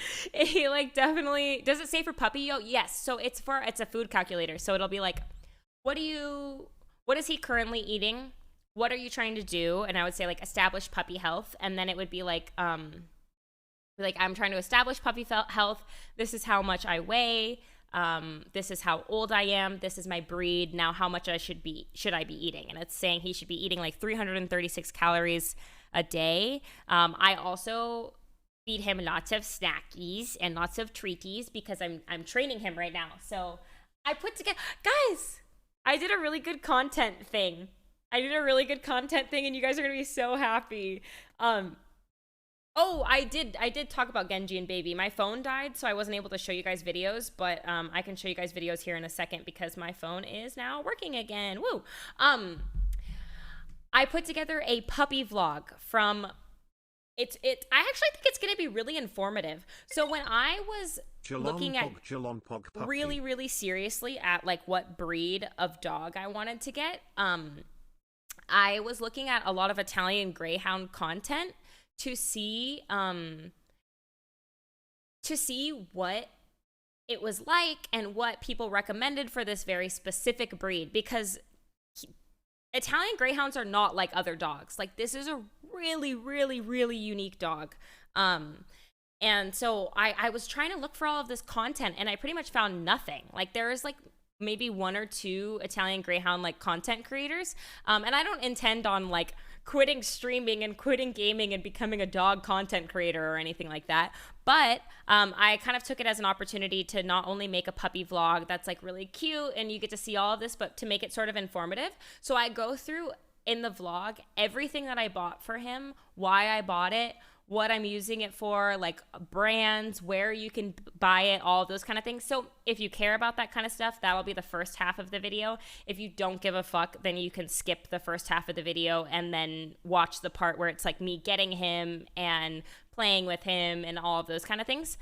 like definitely does it say for puppy? Yes. So it's a food calculator, so it'll be like, what is he currently eating? What are you trying to do? And I would say like establish puppy health, and then it would be like I'm trying to establish puppy health. This is how much I weigh. This is how old I am. This is my breed. Now, how much should I be eating? And it's saying he should be eating like 336 calories a day. I also feed him lots of snackies and lots of treaties because I'm training him right now. So I put together, guys, I did a really good content thing. And you guys are gonna be so happy. Oh, I did talk about Genji and Baby. My phone died, so I wasn't able to show you guys videos, but I can show you guys videos here in a second because my phone is now working again. Woo! I put together a puppy vlog from I actually think it's gonna be really informative. So when I was looking at really, really seriously at like what breed of dog I wanted to get, I was looking at a lot of Italian Greyhound content to see what it was like and what people recommended for this very specific breed, because Italian Greyhounds are not like other dogs. Like this is a really, really, really unique dog. And so I was trying to look for all of this content, and I pretty much found nothing. Like there is like maybe 1 or 2 Italian Greyhound like content creators. And I don't intend on like quitting streaming and quitting gaming and becoming a dog content creator or anything like that. But I kind of took it as an opportunity to not only make a puppy vlog that's like really cute and you get to see all of this, but to make it sort of informative. So I go through in the vlog everything that I bought for him, why I bought it, what I'm using it for, like brands, where you can buy it, all of those kind of things. So if you care about that kind of stuff, that'll be the first half of the video. If you don't give a fuck, then you can skip the first half of the video and then watch the part where it's like me getting him and playing with him and all of those kind of things.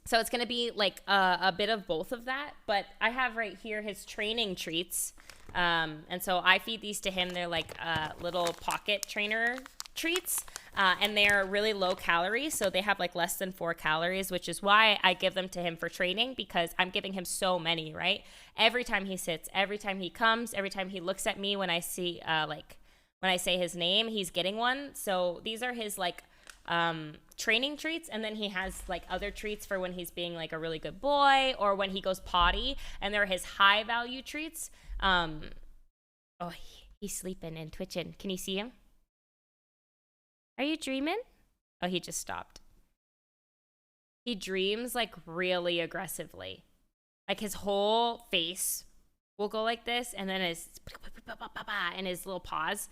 So it's going to be like a bit of both of that. But I have right here his training treats. And so I feed these to him. They're like little pocket trainer treats. And they're really low calorie. So they have like less than 4 calories, which is why I give them to him for training, because I'm giving him so many, right? Every time he sits, every time he comes, every time he looks at me when I see when I say his name, he's getting one. So these are his like training treats, and then he has like other treats for when he's being like a really good boy or when he goes potty, and they're his high value treats. He's sleeping and twitching. Can you see him? Are you dreaming? Oh, he just stopped. He dreams like really aggressively. Like his whole face will go like this, and then his and his little paws.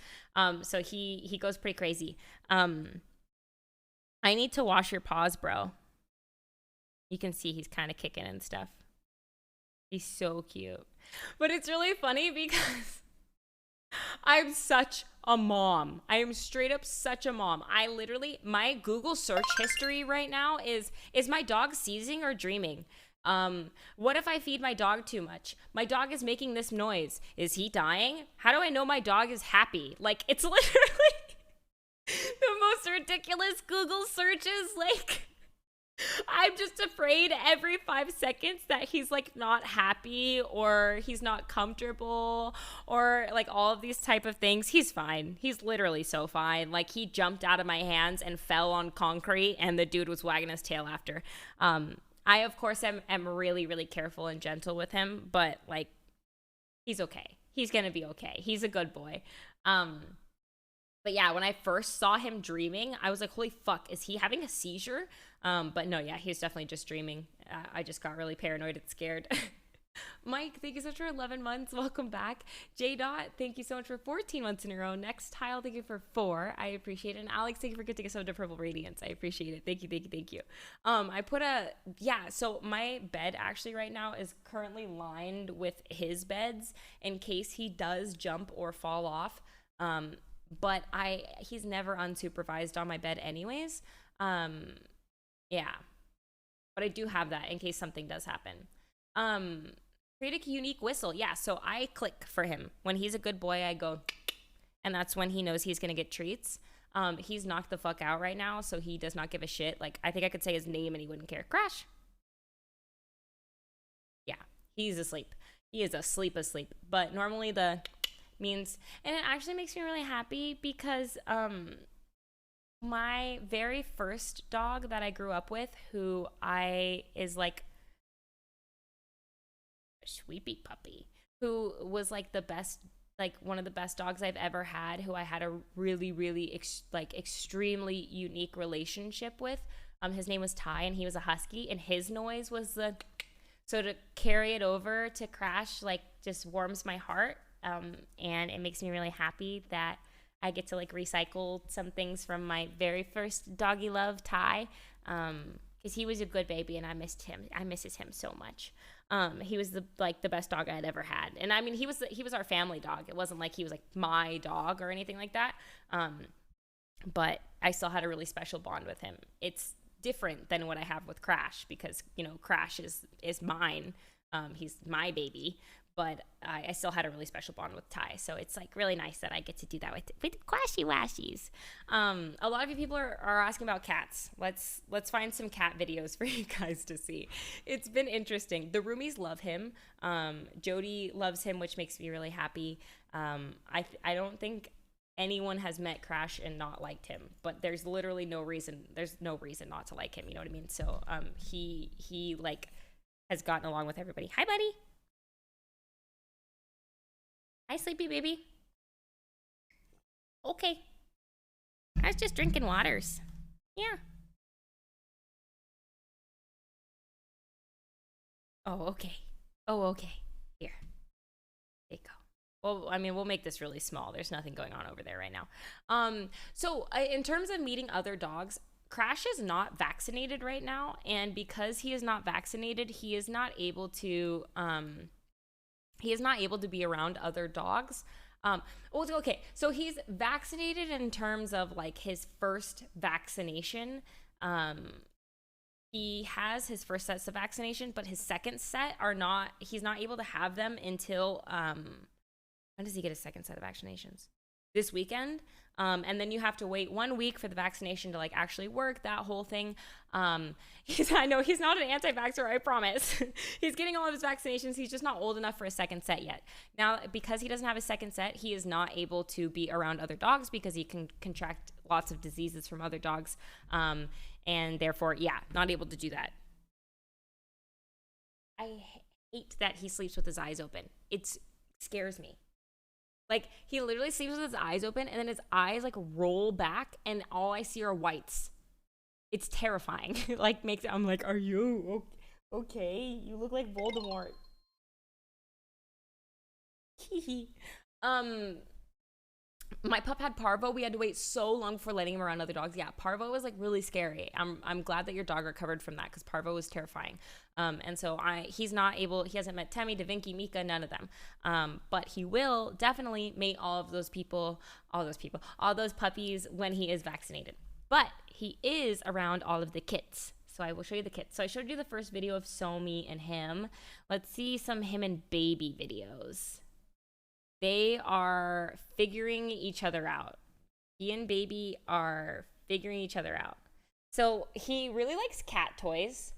So he goes pretty crazy. I need to wash your paws, bro. You can see he's kind of kicking and stuff. He's so cute. But it's really funny because I'm such a mom. I am straight up such a mom. I literally, my Google search history right now is my dog seizing or dreaming? What if I feed my dog too much? My dog is making this noise. Is he dying? How do I know my dog is happy? Like, it's literally the most ridiculous Google searches. Like, I'm just afraid every 5 seconds that he's like not happy or he's not comfortable or like all of these type of things. He's fine. He's literally so fine. Like, he jumped out of my hands and fell on concrete, and the dude was wagging his tail after. I of course am really, really careful and gentle with him, but like, he's okay. He's gonna be okay. He's a good boy. But yeah, when I first saw him dreaming, I was like, holy fuck, is he having a seizure? But no, yeah, he's definitely just dreaming. I just got really paranoid and scared. Mike, thank you so much for 11 months. Welcome back. J Dot, thank you so much for 14 months in a row. Next Tile, thank you for 4. I appreciate it. And Alex, thank you for gifting us to Purple Radiance. I appreciate it. Thank you. I put so my bed actually right now is currently lined with his beds in case he does jump or fall off. But he's never unsupervised on my bed anyways. Yeah. But I do have that in case something does happen. Create a unique whistle. Yeah, so I click for him. When he's a good boy, I go, and that's when he knows he's gonna get treats. He's knocked the fuck out right now, so he does not give a shit. Like, I think I could say his name and he wouldn't care. Crash. Yeah, he's asleep. He is asleep. But normally the means, and it actually makes me really happy because my very first dog that I grew up with, who is like a sweepy puppy, who was like the best, like one of the best dogs I've ever had, who I had a really, really extremely unique relationship with. His name was Ty, and he was a husky, and his noise was so to carry it over to Crash, like, just warms my heart. And it makes me really happy that I get to like recycle some things from my very first doggy love, Ty, because he was a good baby and I missed him. I misses him so much. He was the best dog I had ever had, and I mean he was our family dog. It wasn't like he was like my dog or anything like that. But I still had a really special bond with him. It's different than what I have with Crash because Crash is mine. He's my baby. But I still had a really special bond with Ty. So it's like really nice that I get to do that with Quashy Washies. A lot of you people are asking about cats. Let's find some cat videos for you guys to see. It's been interesting. The roomies love him. Jody loves him, which makes me really happy. I don't think anyone has met Crash and not liked him, but there's literally no reason. There's no reason not to like him. You know what I mean? So he like has gotten along with everybody. Hi, buddy. Hi, sleepy baby. Okay. I was just drinking waters. Yeah. Oh, okay. Here. There you go. Well, I mean, we'll make this really small. There's nothing going on over there right now. So in terms of meeting other dogs, Crash is not vaccinated right now. And because he is not vaccinated, he is not able to be around other dogs. Okay, so he's vaccinated in terms of like his first vaccination. he has his first sets of vaccination, but his second set are not, he's not able to have them until, when does he get his second set of vaccinations? This weekend. And then you have to wait 1 week for the vaccination to like actually work, that whole thing. I know he's not an anti-vaxxer, I promise. He's getting all of his vaccinations. He's just not old enough for a second set yet. Now, because he doesn't have a second set, he is not able to be around other dogs because he can contract lots of diseases from other dogs. And therefore, yeah, not able to do that. I hate that he sleeps with his eyes open. It scares me. Like, he literally sleeps with his eyes open, and then his eyes, like, roll back, and all I see are whites. It's terrifying. Like, I'm like, are you okay? You look like Voldemort. My pup had parvo. We had to wait so long for letting him around other dogs. Yeah, parvo was like really scary. I'm glad that your dog recovered from that because parvo was terrifying. And so he's not able, he hasn't met Temmie, DaVinci, Mika, none of them. But he will definitely mate all those puppies when he is vaccinated. But he is around all of the kits. So I will show you the kits. So I showed you the first video of Somi and him. Let's see some him and baby videos. They are figuring each other out. He and baby are figuring each other out. So he really likes cat toys.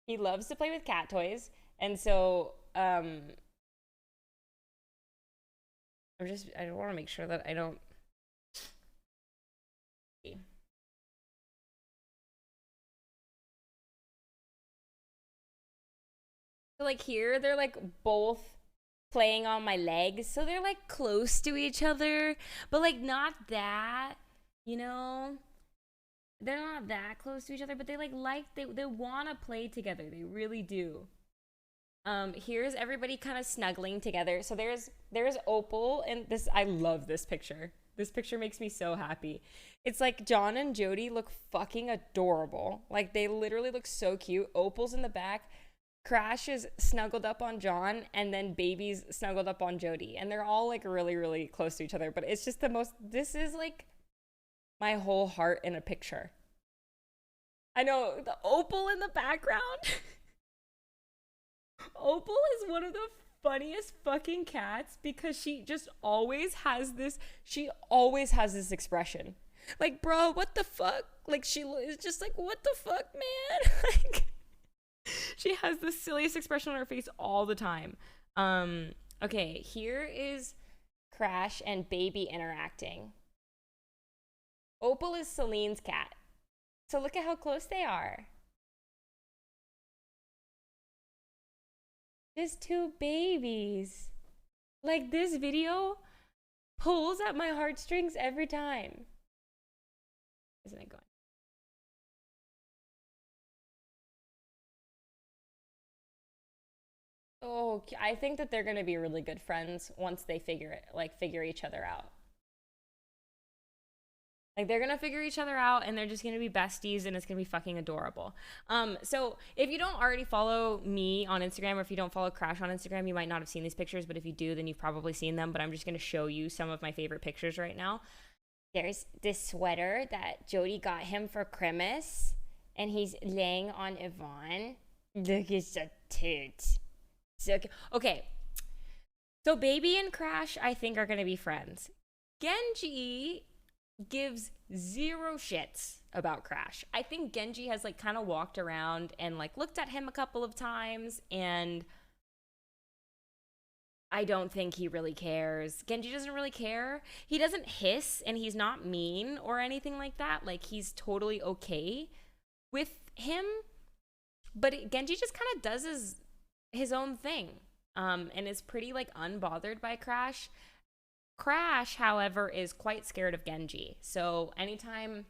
He loves to play with cat toys. And so I don't want to make sure that I don't. So like here, they're like both playing on my legs, so they're like close to each other, but like not that, you know, they're not that close to each other, but they they want to play together. They really do. Here's everybody kind of snuggling together. So there's Opal, and this, I love this picture. This picture makes me so happy. It's like John and Jody look fucking adorable. Like, they literally look so cute. Opal's in the back, Crash is snuggled up on John, and then Baby's snuggled up on Jody. And they're all like really, really close to each other. But it's just this is like my whole heart in a picture. I know, the Opal in the background. Opal is one of the funniest fucking cats because she just always has this expression. Like, bro, what the fuck? Like, she is just like, what the fuck, man? Like, she has the silliest expression on her face all the time. Okay, here is Crash and Baby interacting. Opal is Celine's cat. So look at how close they are. Just two babies. Like, this video pulls at my heartstrings every time. Isn't it going? Oh, I think that they're gonna be really good friends once they figure each other out. Like, they're gonna figure each other out, and they're just gonna be besties, and it's gonna be fucking adorable. So if you don't already follow me on Instagram, or if you don't follow Crash on Instagram, you might not have seen these pictures, but if you do, then you've probably seen them. But I'm just gonna show you some of my favorite pictures right now. There's this sweater that Jody got him for Christmas, and he's laying on Yvonne. Look, it's a toot. Okay, so Baby and Crash, I think, are gonna be friends. Genji gives zero shits about Crash. I think Genji has like kind of walked around and like looked at him a couple of times, and I don't think he really cares. Genji doesn't really care. He doesn't hiss, and he's not mean or anything like that. Like, he's totally okay with him, but Genji just kind of does his own thing, and is pretty like unbothered by Crash. Crash, however, is quite scared of Genji. So anytime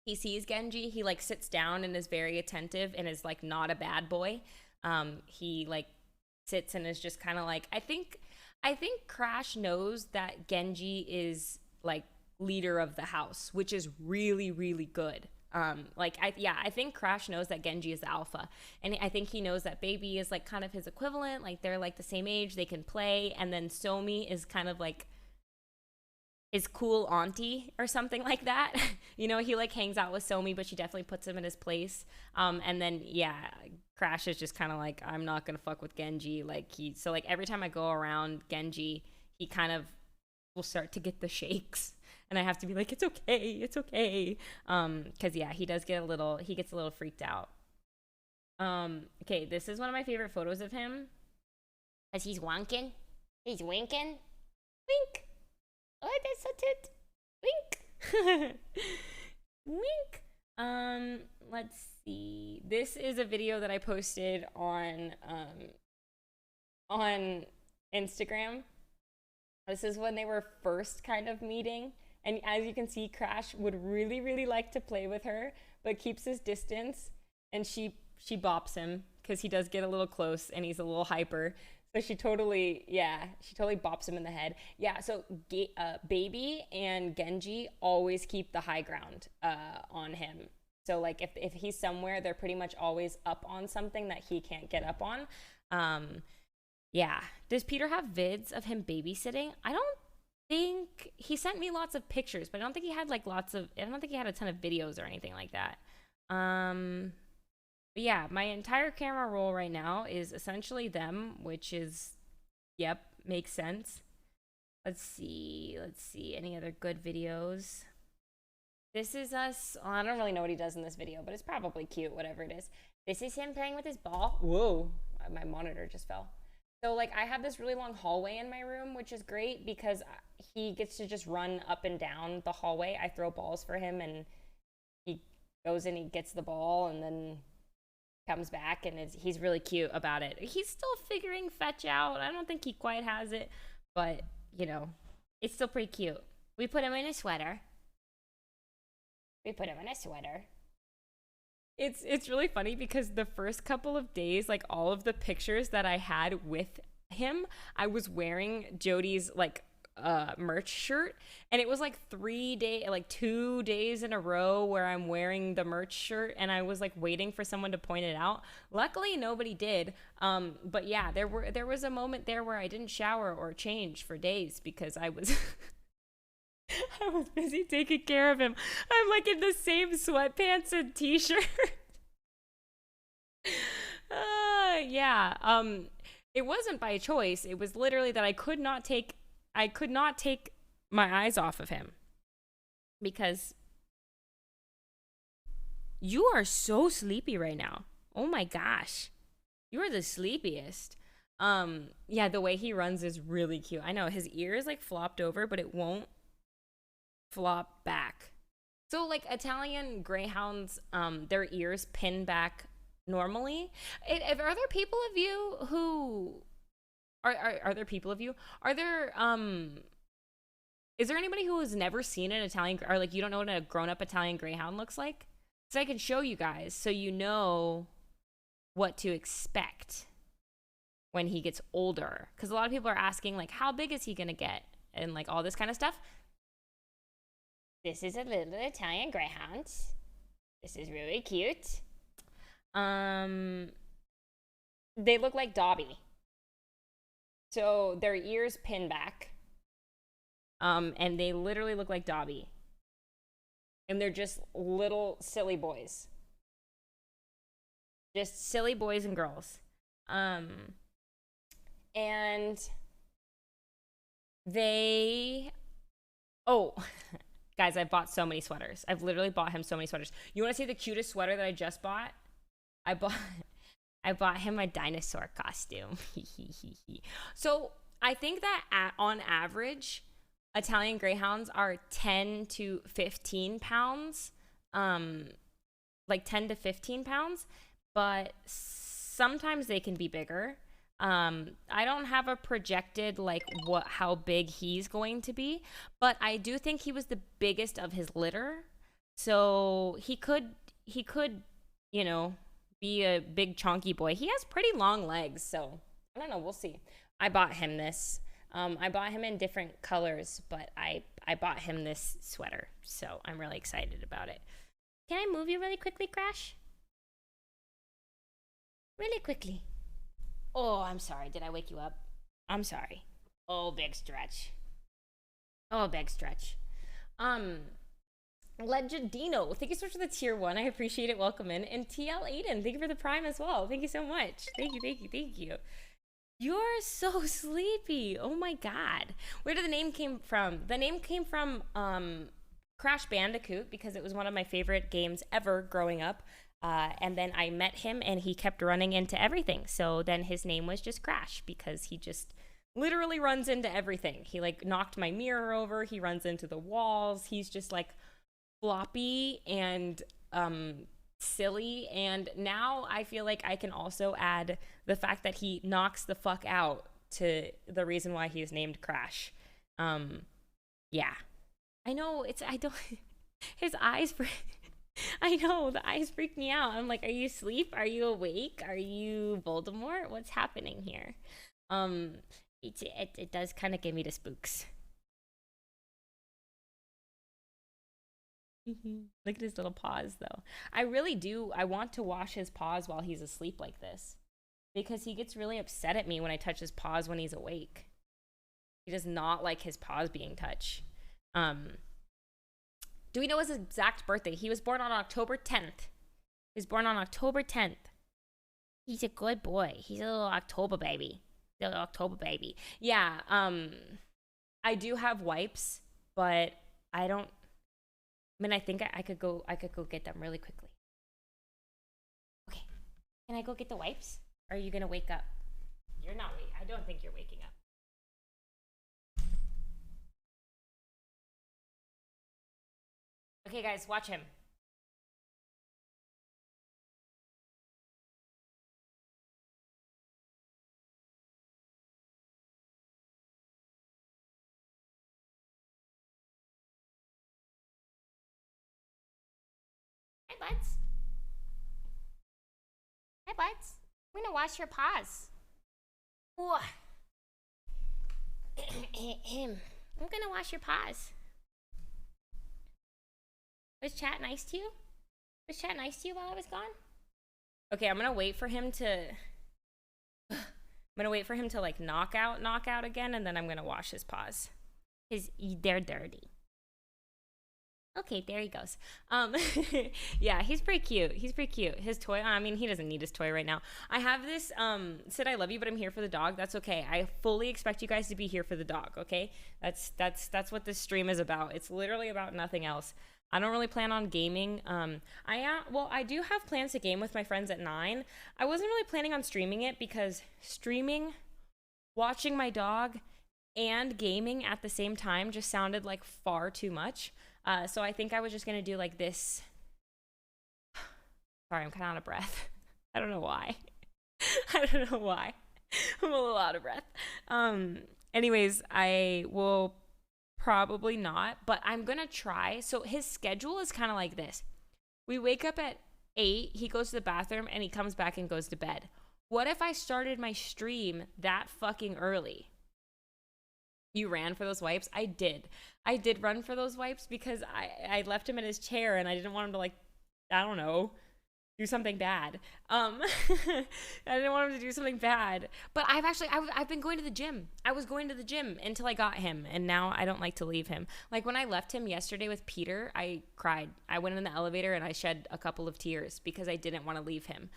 he sees Genji, he like sits down and is very attentive and is like not a bad boy. He like sits and is just kind of like, I think Crash knows that Genji is like leader of the house, which is really, really good. I think Crash knows that Genji is the alpha, and I think he knows that Baby is like kind of his equivalent. Like, they're like the same age, they can play, and then Somi is kind of like his cool auntie or something like that. You know, he like hangs out with Somi, but she definitely puts him in his place. And then yeah, Crash is just kind of like, I'm not gonna fuck with Genji. Like so like every time I go around Genji, he kind of will start to get the shakes, and I have to be like, it's okay, it's okay. Cause yeah, he gets a little freaked out. Okay, this is one of my favorite photos of him, as he's winking. He's winking. Wink. Oh, that's so cute. Wink. Wink. Let's see. This is a video that I posted on Instagram. This is when they were first kind of meeting. And as you can see, Crash would really, really like to play with her, but keeps his distance. And she bops him because he does get a little close and he's a little hyper. So she totally bops him in the head. Yeah, so Baby and Genji always keep the high ground on him. So like if he's somewhere, they're pretty much always up on something that he can't get up on. Yeah. Does Peter have vids of him babysitting? I don't think he sent me lots of pictures, but I don't think he had I don't think he had a ton of videos or anything like that. But yeah, my entire camera roll right now is essentially them, which is, yep, makes sense. Let's see, any other good videos? This is us. Oh, I don't really know what he does in this video, but it's probably cute, whatever it is. This is him playing with his ball. Whoa, my monitor just fell. So like I have this really long hallway in my room, which is great because he gets to just run up and down the hallway. I throw balls for him and he goes and he gets the ball and then comes back, and he's really cute about it. He's still figuring fetch out. I don't think he quite has it, but you know, it's still pretty cute. We put him in a sweater. It's really funny because the first couple of days, like all of the pictures that I had with him, I was wearing Jody's like merch shirt, and it was like 2 days in a row where I'm wearing the merch shirt, and I was like waiting for someone to point it out. Luckily nobody did, but yeah, there was a moment there where I didn't shower or change for days because I was I was busy taking care of him. I'm like in the same sweatpants and t-shirt. Yeah, it wasn't by choice. It was literally that I could not take my eyes off of him because you are so sleepy right now. Oh my gosh. You are the sleepiest. Yeah, the way he runs is really cute. I know his ear is like flopped over, but it won't flop back. So like Italian greyhounds, their ears pin back normally. Are there people of you who are there people of you? Are there is there anybody who has never seen an Italian, or like you don't know what a grown-up Italian greyhound looks like? So I can show you guys so you know what to expect when he gets older, because a lot of people are asking like, how big is he gonna get and like all this kind of stuff. This is a little Italian greyhound. This is really cute. They look like Dobby. So their ears pin back. And they literally look like Dobby. And they're just little silly boys. Just silly boys and girls. And they... Oh, guys, I've bought so many sweaters. I've literally bought him so many sweaters. You want to see the cutest sweater that I just bought? I bought him a dinosaur costume. So I think that on average, Italian greyhounds are 10 to 15 pounds. Like 10 to 15 pounds. But sometimes they can be bigger. I don't have a projected like how big he's going to be, but I do think he was the biggest of his litter. So he could, you know, be a big chunky boy. He has pretty long legs, so I don't know, we'll see. I bought him this. I bought him in different colors, but I bought him this sweater, so I'm really excited about it. Can I move you really quickly, Crash? Really quickly. Oh, I'm sorry. Did I wake you up? I'm sorry. Oh, big stretch. Oh, big stretch. Legendino, thank you so much for the tier 1. I appreciate it. Welcome in. And TL Aiden, thank you for the prime as well. Thank you so much. Thank you. You're so sleepy. Oh my god. Where did the name came from? The name came from Crash Bandicoot, because it was one of my favorite games ever growing up. And then I met him and he kept running into everything. So then his name was just Crash, because he just literally runs into everything. He like knocked my mirror over. He runs into the walls. He's just like floppy and silly. And now I feel like I can also add the fact that he knocks the fuck out to the reason why he's named Crash. Yeah. I know his eyes I know, the eyes freak me out. I'm like, are you asleep? Are you awake? Are you Voldemort? What's happening here? It does kind of give me the spooks. Look at his little paws, though. I really do. I want to wash his paws while he's asleep like this, because he gets really upset at me when I touch his paws when he's awake. He does not like his paws being touched. Do we know his exact birthday? He was born on October 10th. He was born on October 10th. He's a good boy. He's a little October baby. Yeah, I do have wipes, but I don't. I mean, I think I could go get them really quickly. Okay, can I go get the wipes? Or are you gonna wake up? You're not waking. I don't think you're waking up. Okay, guys, watch him. Hi, buds. Hi, buds. I'm gonna wash your paws. Ooh. I'm gonna wash your paws. Was chat nice to you? Was chat nice to you while I was gone? Okay, I'm gonna wait for him to like knock out again, and then I'm gonna wash his paws. They're dirty. Okay, there he goes. Yeah, he's pretty cute. His toy, I mean, he doesn't need his toy right now. I have this, said I love you, but I'm here for the dog. That's okay. I fully expect you guys to be here for the dog, okay? That's what this stream is about. It's literally about nothing else. I don't really plan on gaming. I do have plans to game with my friends at 9. I wasn't really planning on streaming it, because streaming, watching my dog, and gaming at the same time just sounded like far too much. So I think I was just gonna do like this. Sorry, I'm kind of out of breath. I don't know why. I'm a little out of breath. Anyways, I will probably not, but I'm gonna try. So his schedule is kind of like this. We wake up at 8, he goes to the bathroom, and he comes back and goes to bed. What if I started my stream that fucking early? You ran for those wipes? I did run for those wipes, because I left him in his chair and I didn't want him to, like, I don't know, do something bad. I didn't want him to do something bad. But I've been going to the gym. I was going to the gym until I got him, and now I don't like to leave him. Like, when I left him yesterday with Peter, I cried. I went in the elevator and I shed a couple of tears because I didn't want to leave him.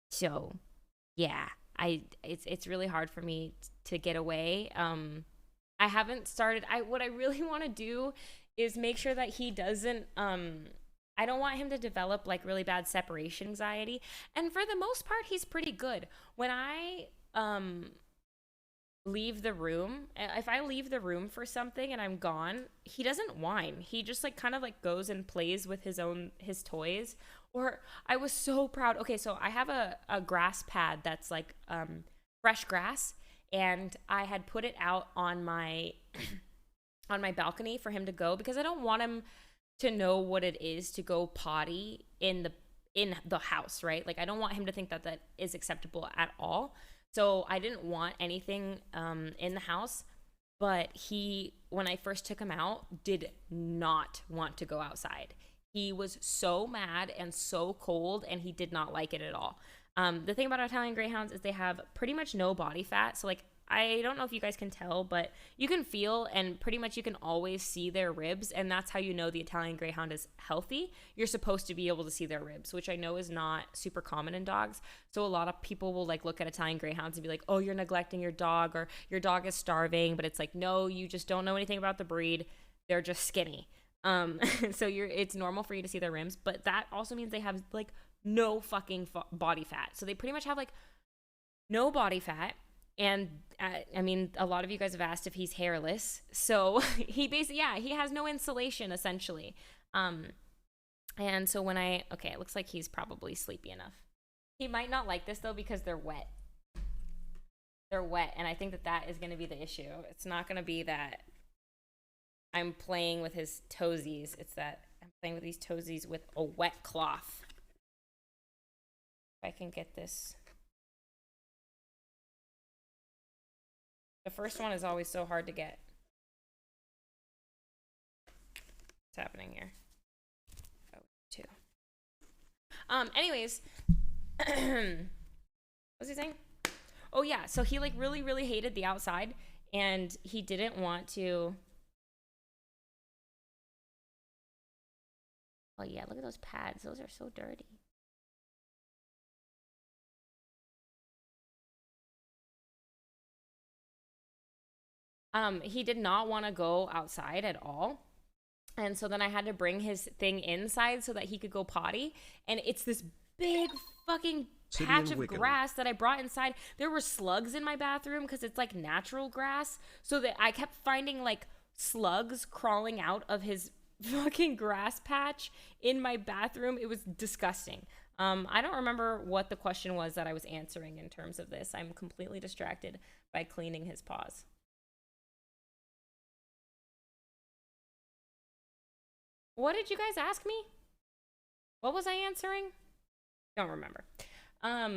So yeah, it's really hard for me to get away. I haven't started. What I really want to do is make sure that he doesn't, I don't want him to develop like really bad separation anxiety. And for the most part, he's pretty good. When I leave the room, if I leave the room for something and I'm gone, he doesn't whine. He just like kind of like goes and plays with his toys. Or I was so proud. Okay, so I have a grass pad that's like fresh grass, and I had put it out on my on my balcony for him to go, because I don't want him to know what it is to go potty in the house, right? Like, I don't want him to think that that is acceptable at all. So I didn't want anything in the house, but he, when I first took him out, did not want to go outside. He was so mad and so cold, and he did not like it at all. The thing about Italian Greyhounds is they have pretty much no body fat. So, like, I don't know if you guys can tell, but you can feel and pretty much you can always see their ribs, and that's how you know the Italian Greyhound is healthy. You're supposed to be able to see their ribs, which I know is not super common in dogs. So a lot of people will like look at Italian Greyhounds and be like, oh, you're neglecting your dog, or your dog is starving. But it's like, no, you just don't know anything about the breed. They're just skinny. So it's normal for you to see their rims, but that also means they have like no fucking body fat. So they pretty much have like no body fat. And I mean, a lot of you guys have asked if he's hairless. So he basically, yeah, he has no insulation essentially. And so okay, it looks like he's probably sleepy enough. He might not like this though because they're wet. They're wet. And I think that is going to be the issue. It's not going to be that I'm playing with his toesies. It's that I'm playing with these toesies with a wet cloth. If I can get this. The first one is always so hard to get. What's happening here? Oh, 2. Anyways, what's he saying? Oh yeah, so he like really, really hated the outside, and he didn't want to. Oh yeah, look at those pads. Those are so dirty. He did not want to go outside at all. And so then I had to bring his thing inside so that he could go potty. And it's this big fucking patch of grass that I brought inside. There were slugs in my bathroom because it's like natural grass. So that I kept finding like slugs crawling out of his fucking grass patch in my bathroom. It was disgusting. I don't remember what the question was that I was answering in terms of this. I'm completely distracted by cleaning his paws. What did you guys ask me? What was I answering? Don't remember. I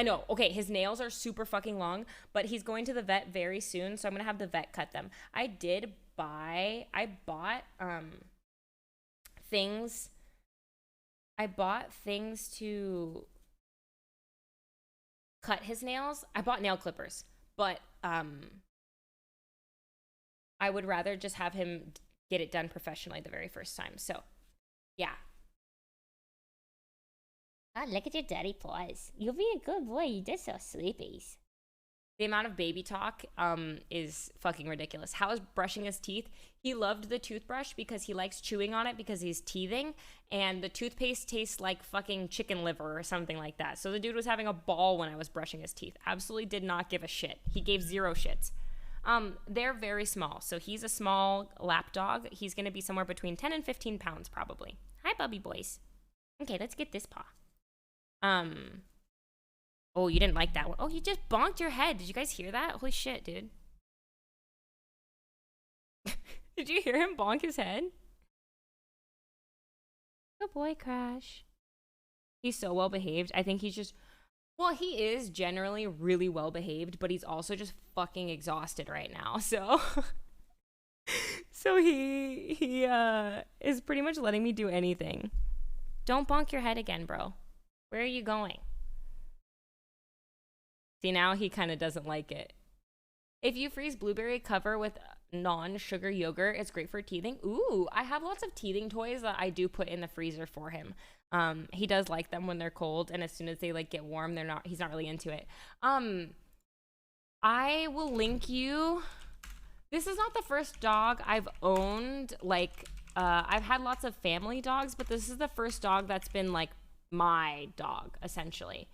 know. Okay, his nails are super fucking long, but he's going to the vet very soon, so I'm going to have the vet cut them. I bought things. I bought things to cut his nails. I bought nail clippers, but I would rather just have him get it done professionally the very first time. So, yeah. Oh, look at your dirty paws. You'll be a good boy. You did so sleepies. The amount of baby talk is fucking ridiculous. How is brushing his teeth? He loved the toothbrush because he likes chewing on it because he's teething. And the toothpaste tastes like fucking chicken liver or something like that. So the dude was having a ball when I was brushing his teeth. Absolutely did not give a shit. He gave 0 shits. They're very small. So he's a small lap dog. He's going to be somewhere between 10 and 15 pounds probably. Hi, Bubby boys. Okay, let's get this paw. Oh, you didn't like that one. Oh, you just bonked your head. Did you guys hear that? Holy shit, dude. Did you hear him bonk his head? Good boy, Crash. He's so well behaved. I think he's just... Well, he is generally really well behaved, but he's also just fucking exhausted right now. So, he is pretty much letting me do anything. Don't bonk your head again, bro. Where are you going? See, now he kind of doesn't like it. If you freeze blueberry, cover with non-sugar yogurt. It's great for teething. Ooh, I have lots of teething toys that I do put in the freezer for him. He does like them when they're cold, and as soon as they like get warm, he's not really into it. I will link you. This is not the first dog I've owned. Like, I've had lots of family dogs, but this is the first dog that's been like my dog, essentially.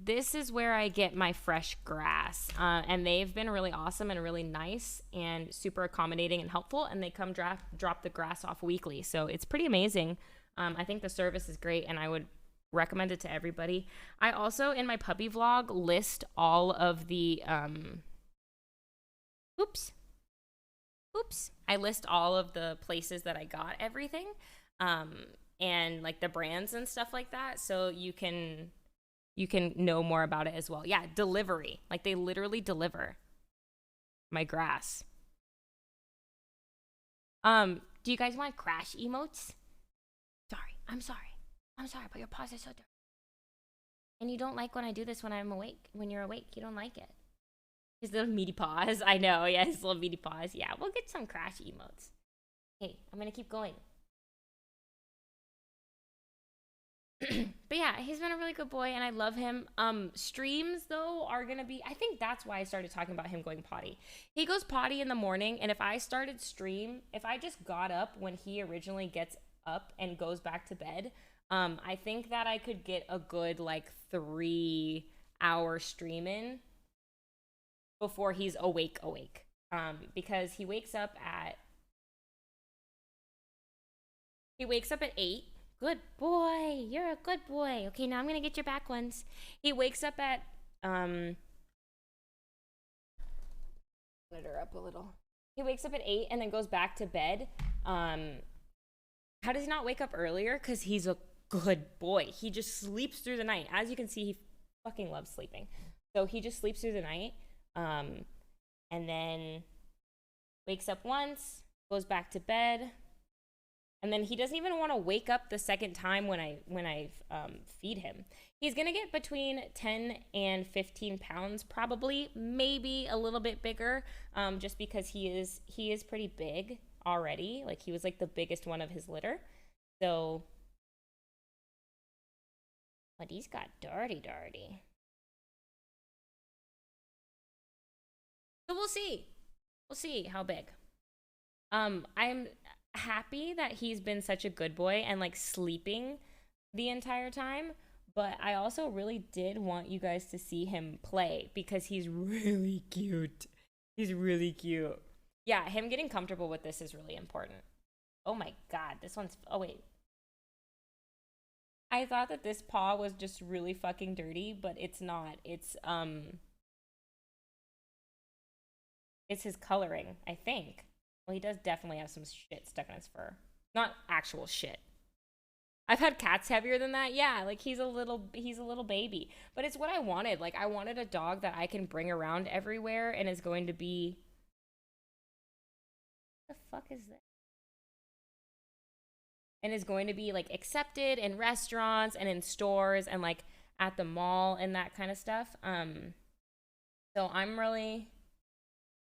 This is where I get my fresh grass, and they've been really awesome and really nice and super accommodating and helpful, and they come drop the grass off weekly, so it's pretty amazing. I think the service is great, and I would recommend it to everybody. I also, in my puppy vlog, list all of the I list all of the places that I got everything, and like the brands and stuff like that, so you can know more about it as well. Yeah, delivery. Like, they literally deliver my grass. Do you guys want Crash emotes? I'm sorry, but your paws are so dirty. And you don't like when I do this when I'm awake. When you're awake, you don't like it. His little meaty paws. I know, yeah, his little meaty paws. Yeah, we'll get some Crash emotes. Okay, I'm gonna keep going. But yeah, he's been a really good boy and I love him. Streams though are gonna be, I think that's why I started talking about him going potty. He goes potty in the morning, and if I started stream, if I just got up when he originally gets up and goes back to bed, I think that I could get a good like 3-hour stream in before he's awake. Because he wakes up at 8. Good boy. You're a good boy. Okay, now I'm going to get your back ones. He wakes up at, let her up a little. He wakes up at 8 and then goes back to bed. How does he not wake up earlier? Because he's a good boy. He just sleeps through the night. As you can see, he fucking loves sleeping. So he just sleeps through the night. And then wakes up once, goes back to bed. And then he doesn't even want to wake up the second time when I feed him. He's going to get between 10 and 15 pounds, probably, maybe a little bit bigger, just because he is pretty big already. Like, he was like the biggest one of his litter. So, but he's got dirty. So we'll see. We'll see how big. I'm happy that he's been such a good boy and like sleeping the entire time, but I also really did want you guys to see him play because he's really cute. Yeah, him getting comfortable with this is really important. Oh my god, this one's, oh wait, I thought that this paw was just really fucking dirty, but it's not. It's his coloring, I think. Well, he does definitely have some shit stuck in his fur. Not actual shit. I've had cats heavier than that. Yeah, like he's a little baby. But it's what I wanted. Like, I wanted a dog that I can bring around everywhere and is going to be... What the fuck is this? And is going to be like accepted in restaurants and in stores and like at the mall and that kind of stuff. So I'm really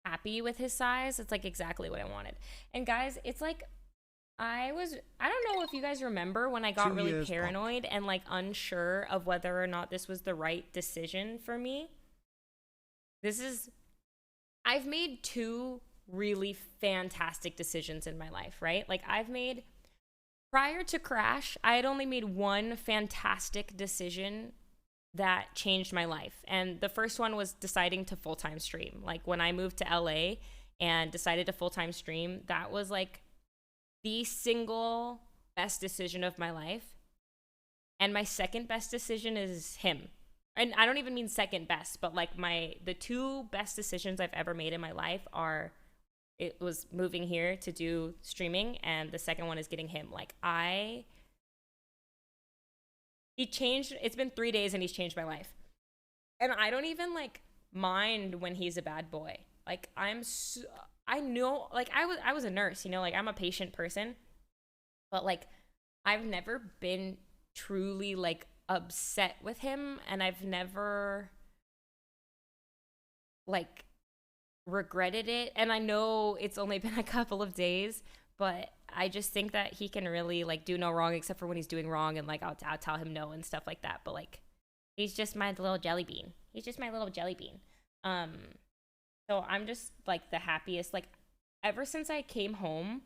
happy with his size. It's like exactly what I wanted. And guys, it's like I don't know if you guys remember when I got really paranoid and like unsure of whether or not this was the right decision for me. I've made 2 really fantastic decisions in my life, right? Like prior to Crash, I had only made 1 fantastic decision that changed my life. And the first one was deciding to full-time stream. Like when I moved to LA and decided to full-time stream, that was like the single best decision of my life. And my second best decision is him. And I don't even mean second best, but like the 2 best decisions I've ever made in my life it was moving here to do streaming, and the second one is getting him. Like it's been 3 days and he's changed my life. And I don't even like mind when he's a bad boy. Like I know, like I was a nurse, you know, like I'm a patient person, but like I've never been truly like upset with him, and I've never like regretted it. And I know it's only been a couple of days, but I just think that he can really like do no wrong except for when he's doing wrong, and like I'll tell him no and stuff like that. But like he's just my little jelly bean. So I'm just like the happiest. Like ever since I came home,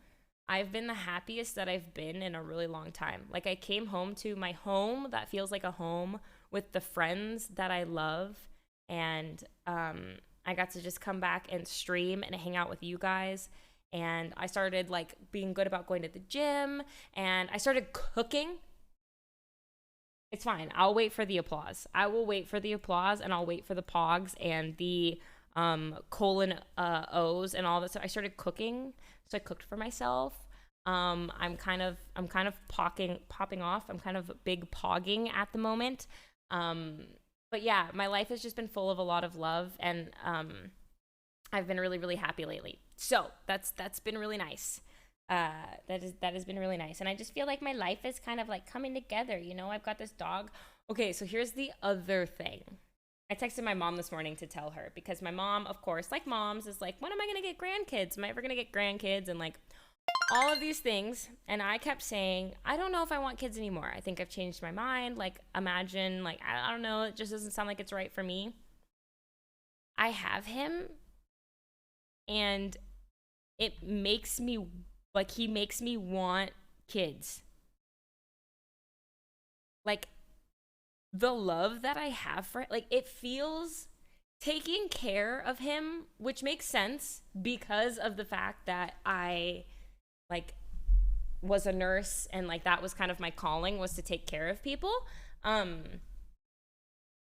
I've been the happiest that I've been in a really long time. Like I came home to my home that feels like a home with the friends that I love, and I got to just come back and stream and hang out with you guys. And I started like being good about going to the gym, and I started cooking. It's fine. I'll wait for the applause. I will wait for the applause, and I'll wait for the pogs and the colon O's and all that. So I started cooking. So I cooked for myself. I'm kind of popping off. I'm kind of big pogging at the moment. But yeah, my life has just been full of a lot of love, and I've been really, really happy lately. So that's been really nice. That has been really nice. And I just feel like my life is kind of like coming together. You know, I've got this dog Okay, so here's the other thing. I texted my mom this morning to tell her, because my mom, of course, like moms, is like, when am I going to get grandkids? Am I ever going to get grandkids? And like all of these things. And I kept saying, I don't know if I want kids anymore. I think I've changed my mind. Like, imagine, like, I don't know. It just doesn't sound like it's right for me. I have him, and it makes me, like, he makes me want kids. Like, the love that I have for, like, it feels, taking care of him, which makes sense because of the fact that I, like, was a nurse, and like that was kind of my calling, was to take care of people.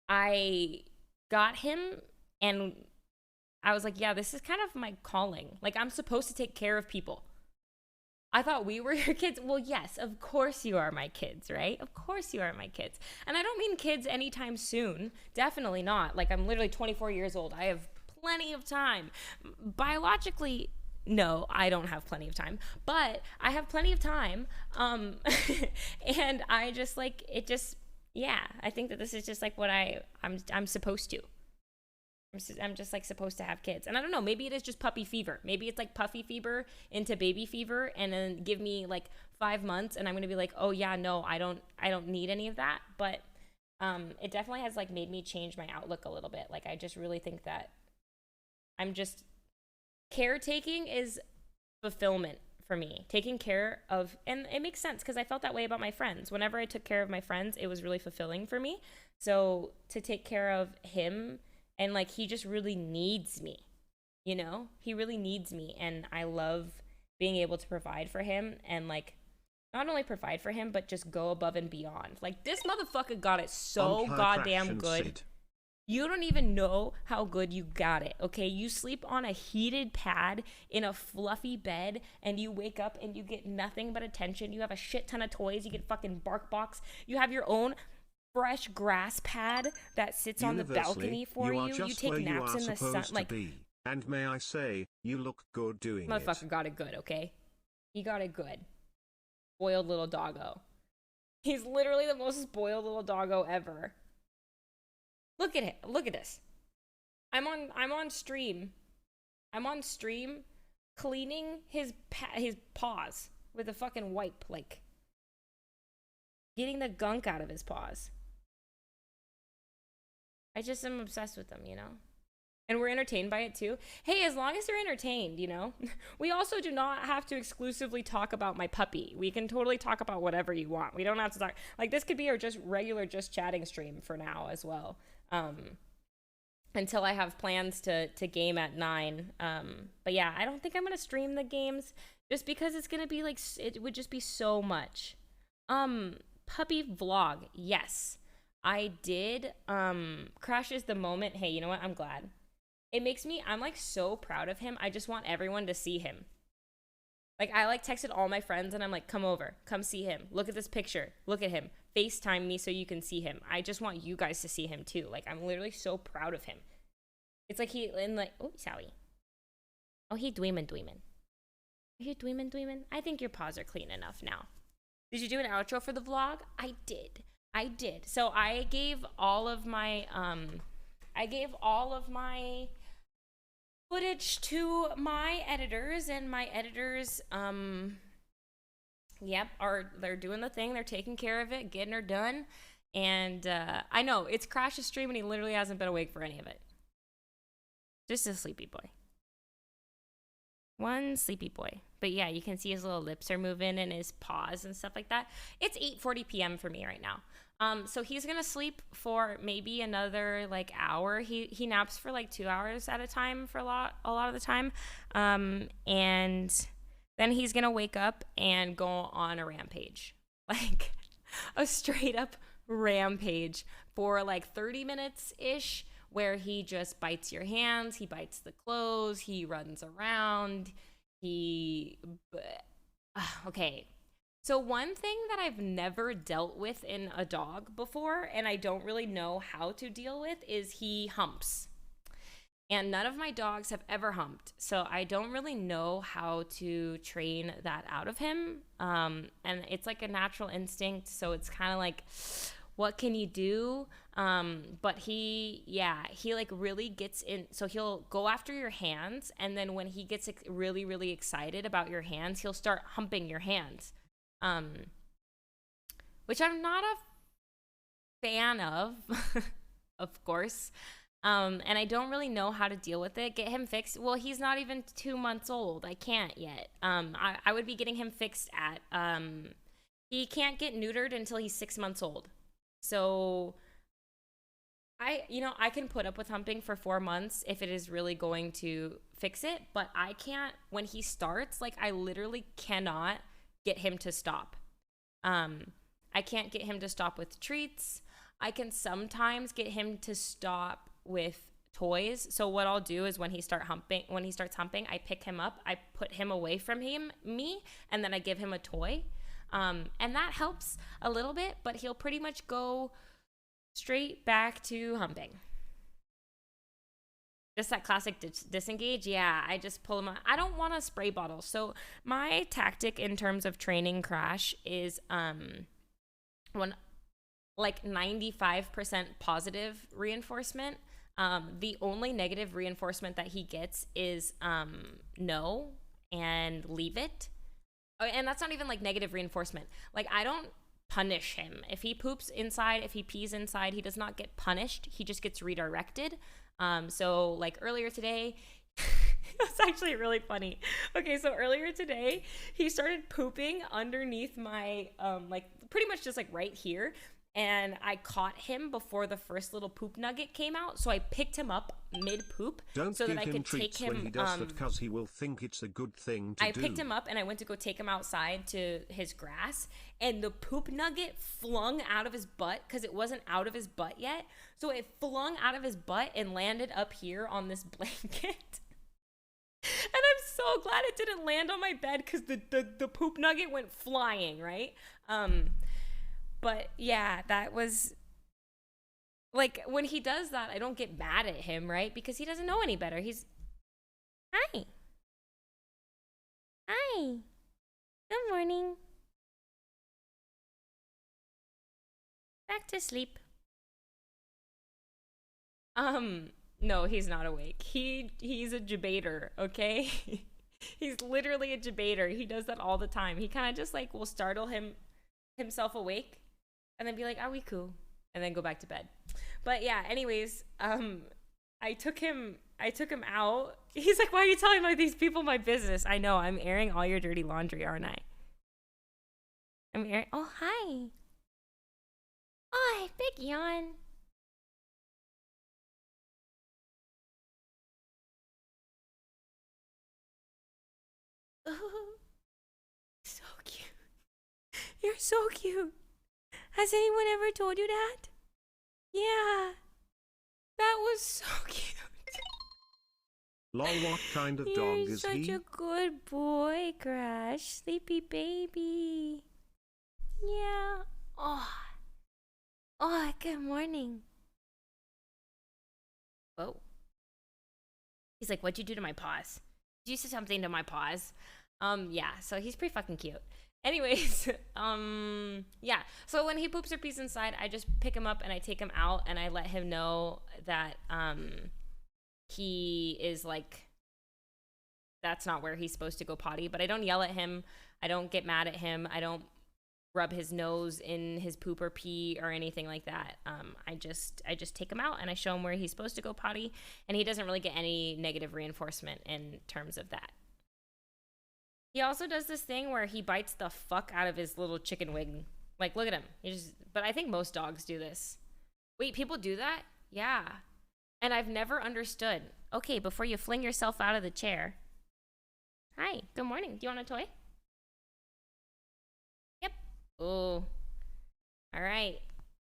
I got him, and I was like, yeah, this is kind of my calling. Like, I'm supposed to take care of people. I thought we were your kids. Well, yes, of course you are my kids, right? Of course you are my kids. And I don't mean kids anytime soon. Definitely not. Like, I'm literally 24 years old. I have plenty of time. Biologically, no, I don't have plenty of time. But I have plenty of time. And I just, like, it just, yeah, I think that this is just, like, what I'm supposed to. I'm just like supposed to have kids. And I don't know, maybe it is just puppy fever. Maybe it's like puppy fever into baby fever, and then give me like 5 months and I'm going to be like, "Oh yeah, no, I don't need any of that." But it definitely has like made me change my outlook a little bit. Like, I just really think that I'm just, caretaking is fulfillment for me. Taking care of, and it makes sense because I felt that way about my friends. Whenever I took care of my friends, it was really fulfilling for me. So to take care of him, and like, he just really needs me, you know? He really needs me, and I love being able to provide for him, and like, not only provide for him, but just go above and beyond. Like, this motherfucker got it so goddamn good. Sid. You don't even know how good you got it, okay? You sleep on a heated pad in a fluffy bed, and you wake up and you get nothing but attention. You have a shit ton of toys. You get fucking BarkBox. You have your own fresh grass pad that sits on the balcony for you. You take naps in the sun. Like, and may I say, you look good doing it. Motherfucker got it good, okay? He got it good. Spoiled little doggo. He's literally the most spoiled little doggo ever. Look at it. Look at this. I'm on stream. I'm on stream cleaning his paws with a fucking wipe, like getting the gunk out of his paws. I just am obsessed with them, you know? And we're entertained by it too. Hey, as long as you're entertained, you know? We also do not have to exclusively talk about my puppy. We can totally talk about whatever you want. We don't have to talk, like, this could be our just regular just chatting stream for now as well. Until I have plans to game at 9. But yeah, I don't think I'm gonna stream the games just because it's gonna be like, it would just be so much. Puppy vlog, yes. I did. Crash is the moment. Hey, you know what? I'm glad. It makes me, I'm like so proud of him. I just want everyone to see him. Like, I like texted all my friends and I'm like, come over, come see him. Look at this picture. Look at him. FaceTime me so you can see him. I just want you guys to see him too. Like, I'm literally so proud of him. It's like he, and like, oh, sorry. Oh, he dweemin'. Are you dweemin'? I think your paws are clean enough now. Did you do an outro for the vlog? I did. So I gave all of my footage to my editors, and my editors, they're doing the thing. They're taking care of it, getting her done. And I know it's Crash's stream, and he literally hasn't been awake for any of it. Just a sleepy boy. One sleepy boy. But yeah, you can see his little lips are moving and his paws and stuff like that. It's 8:40 p.m. for me right now. So he's gonna sleep for maybe another like hour. He naps for like 2 hours at a time for a lot of the time. And then he's gonna wake up and go on a rampage. Like a straight up rampage for like 30 minutes-ish, where he just bites your hands, he bites the clothes, he runs around, okay. So one thing that I've never dealt with in a dog before, and I don't really know how to deal with, is he humps. And none of my dogs have ever humped, so I don't really know how to train that out of him. And it's like a natural instinct, so it's kind of like, what can you do? But he like really gets in. So he'll go after your hands. And then when he gets really, really excited about your hands, he'll start humping your hands. Which I'm not a fan of, of course. And I don't really know how to deal with it. Get him fixed. Well, he's not even 2 months old. I can't yet. I would be getting him fixed at, he can't get neutered until he's 6 months old. So I can put up with humping for 4 months if it is really going to fix it, but I can't, when he starts, like I literally cannot get him to stop. I can't get him to stop with treats. I can sometimes get him to stop with toys. So what I'll do is when he starts humping, I pick him up, I put him away from me, and then I give him a toy. And that helps a little bit, but he'll pretty much go straight back to humping. Just that classic disengage. Yeah, I just pull him out. I don't want a spray bottle. So my tactic in terms of training Crash is when like 95% positive reinforcement. The only negative reinforcement that he gets is no and leave it. And that's not even like negative reinforcement. Like I don't punish him. If he poops inside, if he pees inside, he does not get punished. He just gets redirected. So like earlier today, that's actually really funny. Okay, so earlier today, he started pooping underneath my, like pretty much just like right here. And I caught him before the first little poop nugget came out, so I picked him up mid-poop so that I could take him. When he does that, because he will think it's a good thing to do. I picked him up and I went to go take him outside to his grass, and the poop nugget flung out of his butt because it wasn't out of his butt yet. So it flung out of his butt and landed up here on this blanket. And I'm so glad it didn't land on my bed because the poop nugget went flying, right? But yeah, that was like when he does that, I don't get mad at him, right? Because he doesn't know any better. He's, hi. Hi. Good morning. Back to sleep. No, he's not awake. He's a debater, okay? He's literally a debater. He does that all the time. He kind of just like will startle himself awake. And then be like, are we cool? And then go back to bed. But yeah, anyways, I took him out. He's like, why are you telling these people my business? I know, I'm airing all your dirty laundry, aren't I? I'm airing, oh, hi. Oh, big yawn. Oh, so cute. You're so cute. Has anyone ever told you that? Yeah. That was so cute. Lol, what kind of dog is he? You're such a good boy, Crash. Sleepy baby. Yeah. Oh, good morning. Whoa. He's like, what'd you do to my paws? Did you say something to my paws? Yeah, so he's pretty fucking cute. Anyways, yeah. So when he poops or pees inside, I just pick him up and I take him out and I let him know that he is like, that's not where he's supposed to go potty. But I don't yell at him. I don't get mad at him. I don't rub his nose in his poop or pee or anything like that. I just take him out and I show him where he's supposed to go potty, and he doesn't really get any negative reinforcement in terms of that. He also does this thing where he bites the fuck out of his little chicken wing. Like, look at him. But I think most dogs do this. Wait, people do that? Yeah. And I've never understood. Okay, before you fling yourself out of the chair. Hi, good morning. Do you want a toy? Yep. Oh. All right.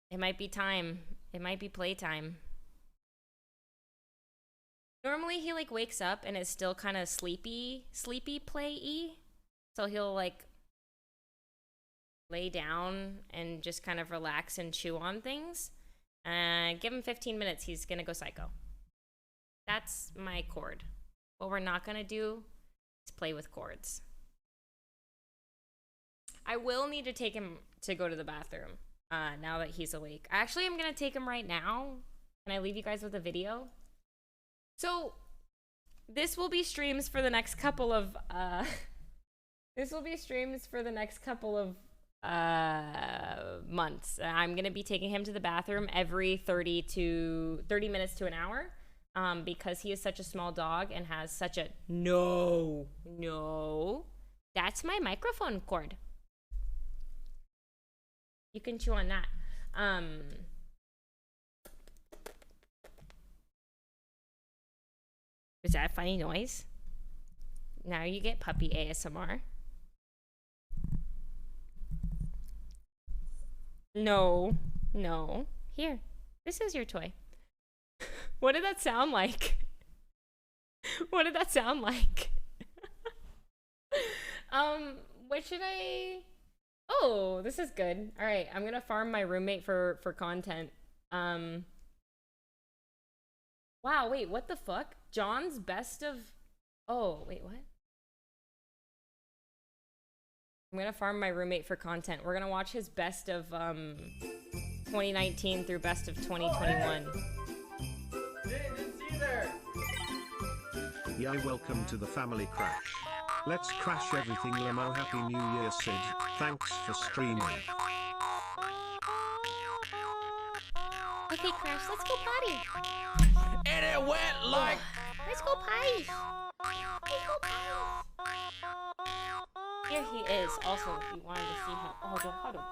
It might be time. It might be playtime. Normally he like wakes up and is still kind of sleepy play-y. So he'll like lay down and just kind of relax and chew on things. Give him 15 minutes, he's gonna go psycho. That's my cord. What we're not gonna do is play with cords. I will need to take him to go to the bathroom. now that he's awake. Actually, I'm gonna take him right now. Can I leave you guys with a video? So this will be streams for the next couple of months. I'm gonna be taking him to the bathroom every 30 minutes to an hour, because he is such a small dog and has such a no, that's my microphone cord. You can chew on that. Is that a funny noise? Now you get puppy ASMR. No. Here, this is your toy. What did that sound like? What did that sound like? What should I... Oh, this is good. All right, I'm gonna farm my roommate for content. Wow, wait, what the fuck? John's best of... Oh, wait, what? I'm gonna farm my roommate for content. We're gonna watch his best of 2019 through best of 2021. Didn't see you there. Yeah, welcome to the family crash. Let's crash everything, Lemo. Happy New Year, Sid. Thanks for streaming. Okay, Crash, let's go potty. And it went like... Let's go potty. Here he is. Also, if you wanted to see him. Oh, hold on.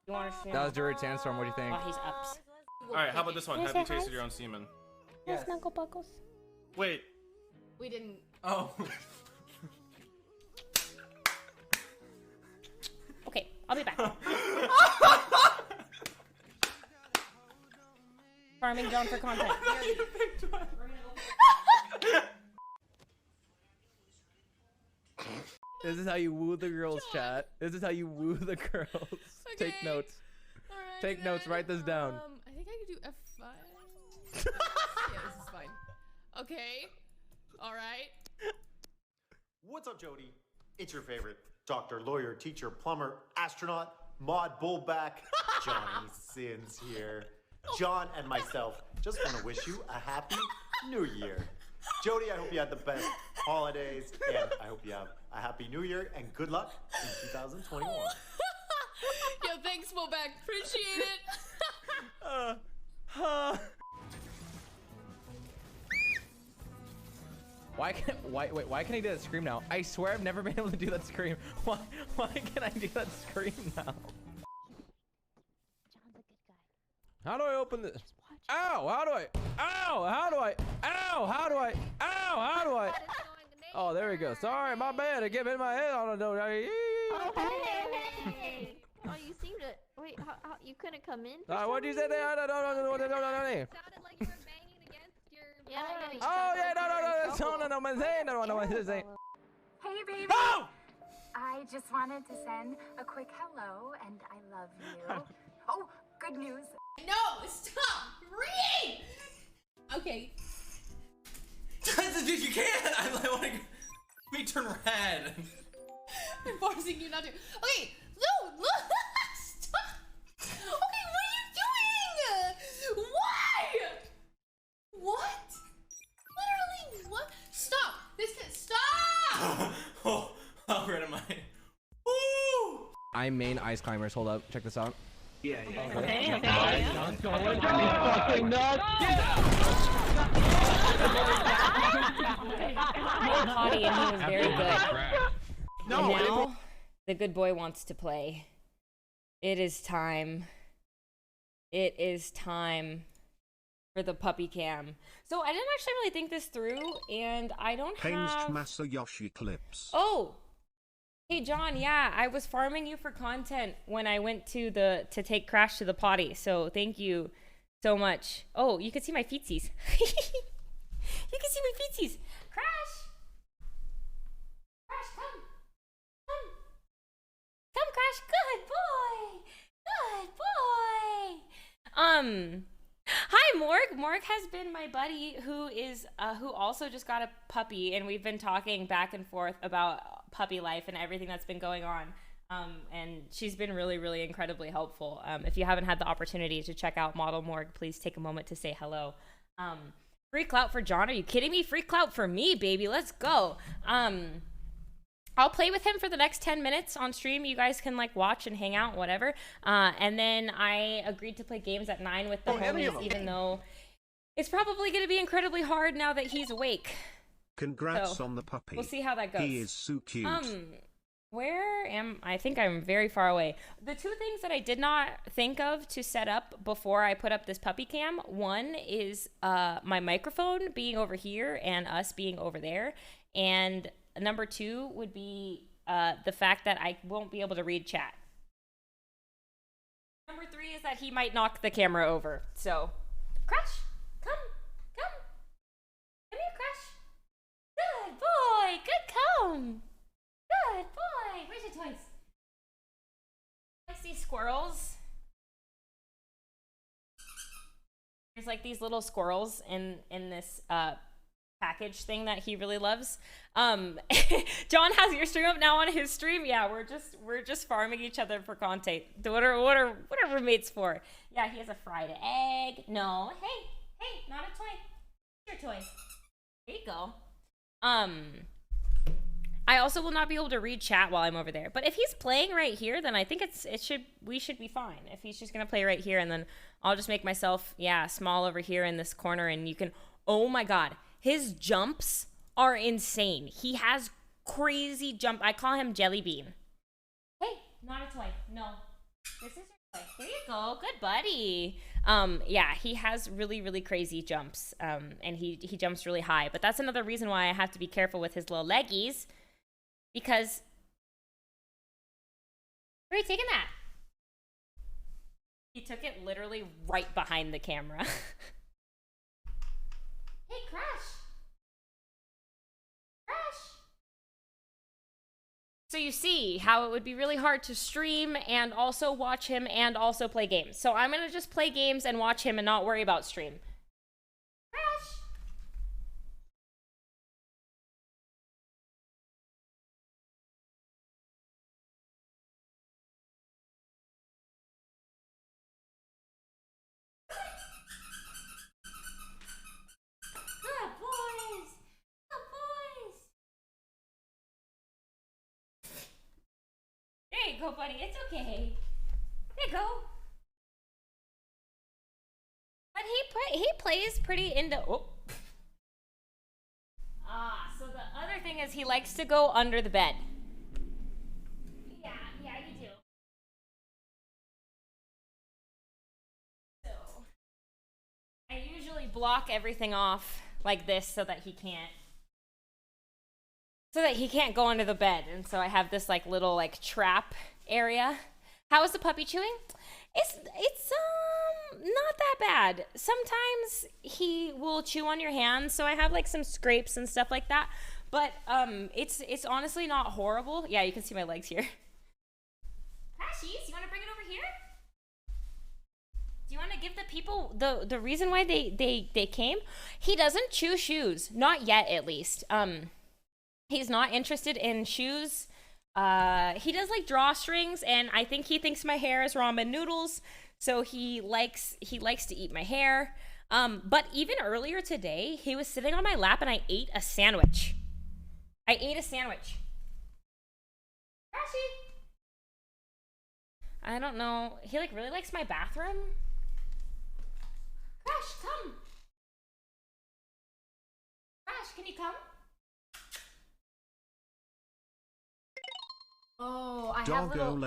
You want to see him? That was Druid Sandstorm, what do you think? Oh, he's ups. Alright, how about this one? Have you tasted your own semen? Yes, Snuggle Buckles. Wait. We didn't. Oh. Okay, I'll be back. Farming John for content. This is how you woo the girls, chat. This is how you woo the girls. Okay. Take notes. Alright, Take notes, write this down. I think I could do F5. Yeah, this is fine. Okay. Alright. What's up, Jody? It's your favorite doctor, lawyer, teacher, plumber, astronaut, mod, bullback, Johnny Sins here. John and myself just want to wish you a happy new year. Jody, I hope you had the best holidays, and I hope you have a happy new year and good luck in 2021. Yo, thanks, Bullback. Appreciate it. Why can I do that scream now? I swear I've never been able to do that scream. Why can I do that scream now? John's a good guy. How do I open this? Just watch. Ow! How do I? Ow! How do I? Ow! How do I? Ow! How do I? Oh, there we go. Sorry, my bad. I get hit my head on the door. Oh, hey! Oh, you seem to. Wait, how you couldn't come in? What'd you say there? Sounded like you were banging against your. Yeah. Oh yeah, no, Hey, baby. Oh! I just wanted to send a quick hello, and I love you. Oh, good news. No, stop reading. Okay. Dude, you can't! I want to... Me turn red. I'm forcing you not to. Okay, no, look, stop. Okay, what are you doing? Why? What? Literally, what? Stop. This is stop. Oh, how red am I? Woo! I'm main ice climbers. Hold up. Check this out. Yeah. Okay. Potty, and he was very good. No, and now the good boy wants to play. It is time. It is time for the puppy cam. So I didn't actually really think this through, and I don't Pains have... Masayoshi clips. Oh! Hey John, yeah, I was farming you for content when I went to take Crash to the potty, so thank you so much. Oh, you can see my feetsies. You can see my feetsies. Crash! Crash, come! Come, Crash! Good boy! Good boy! Hi, Morg. Morg has been my buddy who also just got a puppy, and we've been talking back and forth about puppy life and everything that's been going on. And she's been really, really incredibly helpful. If you haven't had the opportunity to check out Model Morgue, please take a moment to say hello. Free clout for John? Are you kidding me? Free clout for me, baby. Let's go. I'll play with him for the next 10 minutes on stream. You guys can like watch and hang out, whatever. And then I agreed to play games at 9 with the homies, even though it's probably going to be incredibly hard now that he's awake. Congrats on the puppy. We'll see how that goes. He is so cute. Where am I? Think I'm very far away. The two things that I did not think of to set up before I put up this puppy cam, one is my microphone being over here and us being over there. And number two would be the fact that I won't be able to read chat. Number three is that he might knock the camera over. So, Crash, come. Come here, Crash. Good boy, good come. Good boy. Where's your toys? I see squirrels. There's like these little squirrels in this package thing that he really loves. John has your stream up now on his stream. Yeah, we're just farming each other for content. What are roommates for? Yeah, he has a fried egg. No, hey, not a toy. Your toy. There you go. I also will not be able to read chat while I'm over there. But if he's playing right here, then I think we should be fine. If he's just gonna play right here, and then I'll just make myself small over here in this corner, and you can. Oh my God, his jumps are insane. He has crazy jump. I call him Jelly Bean. Hey, not a toy. No, this is your toy. There you go. Good buddy. Yeah, he has really, really crazy jumps. And he jumps really high. But that's another reason why I have to be careful with his little leggies. Because, where are you taking that? He took it literally right behind the camera. Hey, Crash! So you see how it would be really hard to stream and also watch him and also play games. So I'm going to just play games and watch him and not worry about stream. Crash! There you go, buddy. It's okay. There you go. But he plays pretty into. Oh. So the other thing is he likes to go under the bed. Yeah, you do. So I usually block everything off like this so that he can't go under the bed. And so I have this like little like trap area. How is the puppy chewing? It's not that bad. Sometimes he will chew on your hands, so I have like some scrapes and stuff like that. But it's honestly not horrible. Yeah, you can see my legs here. Ashies, you want to bring it over here? Do you want to give the people the reason why they came? He doesn't chew shoes, not yet at least. He's not interested in shoes. He does like drawstrings, and I think he thinks my hair is ramen noodles, so he likes to eat my hair. But even earlier today, he was sitting on my lap and I ate a sandwich. I don't know. He like really likes my bathroom. Crash, come. Crash, can you come? Oh, I have little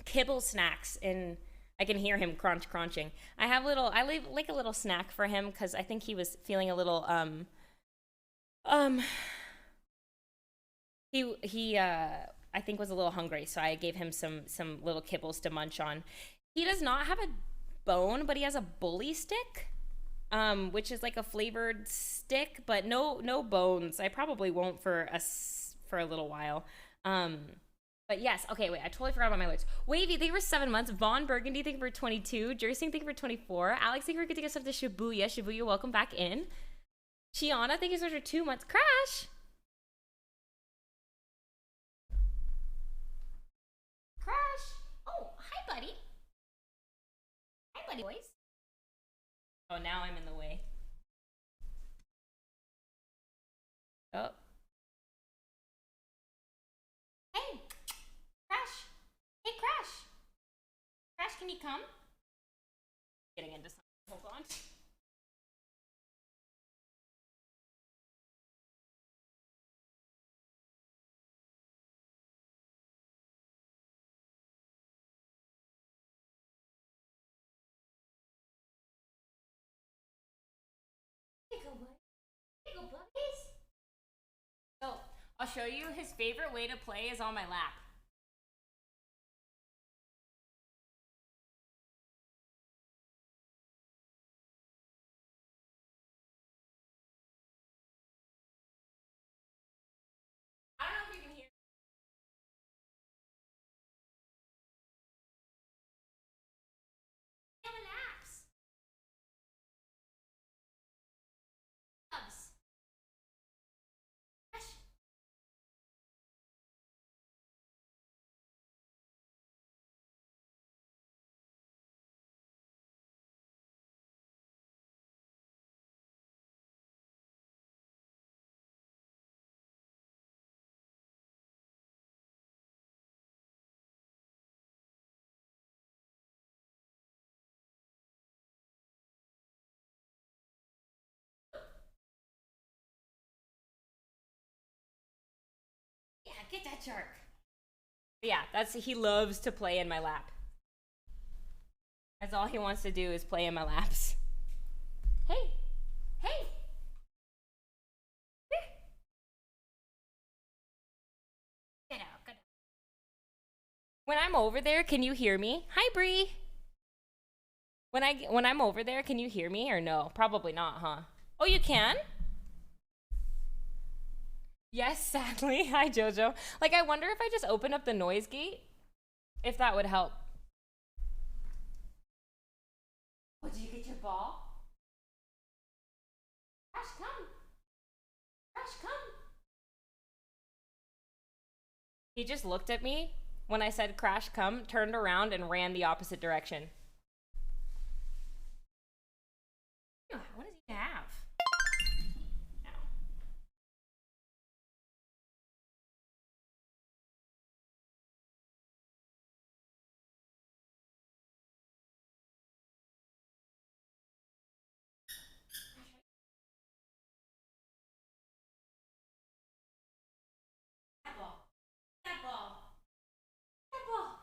kibble snacks, and I can hear him crunching. I leave like a little snack for him because I think he was feeling a little he I think was a little hungry, so I gave him some little kibbles to munch on. He does not have a bone, but he has a bully stick, which is like a flavored stick, but no bones. I probably won't for a little while. But yes, okay, wait, I totally forgot about my alerts. Wavy, thank you for 7 months. Vaughn Burgundy, thank you for 22. Jersey, thank you for 24. Alex, thank you for getting us up to Shibuya. Shibuya, welcome back in. Shiana, thank you so much for 2 months. Crash! buddy boys. Oh, now I'm in the way. Oh. Hey, Crash. Hey, Crash. Crash, can you come? Getting into something. Hold on. Here you go, buddy. Here you go, buddies. So, I'll show you his favorite way to play is on my lap. I don't know if you can hear. Relax. Cubs. Crash. Yeah, get that shark. Yeah, he loves to play in my lap. That's all he wants to do is play in my laps. Hey, hey. Get out, get out. When I'm over there, can you hear me? Hi, Bree. When I'm over there, can you hear me or no? Probably not, huh? Oh, you can? Yes, sadly. Hi, Jojo. Like, I wonder if I just open up the noise gate, if that would help. Oh, did you get your ball? Crash, come. Crash, come. He just looked at me when I said Crash, come, turned around and ran the opposite direction. What does he have? No. That ball. That ball. That ball.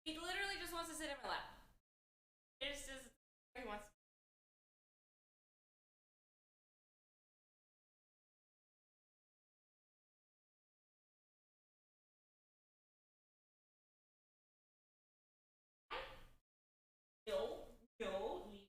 He literally just wants to sit in my lap. It just is. He wants. No, no, leave.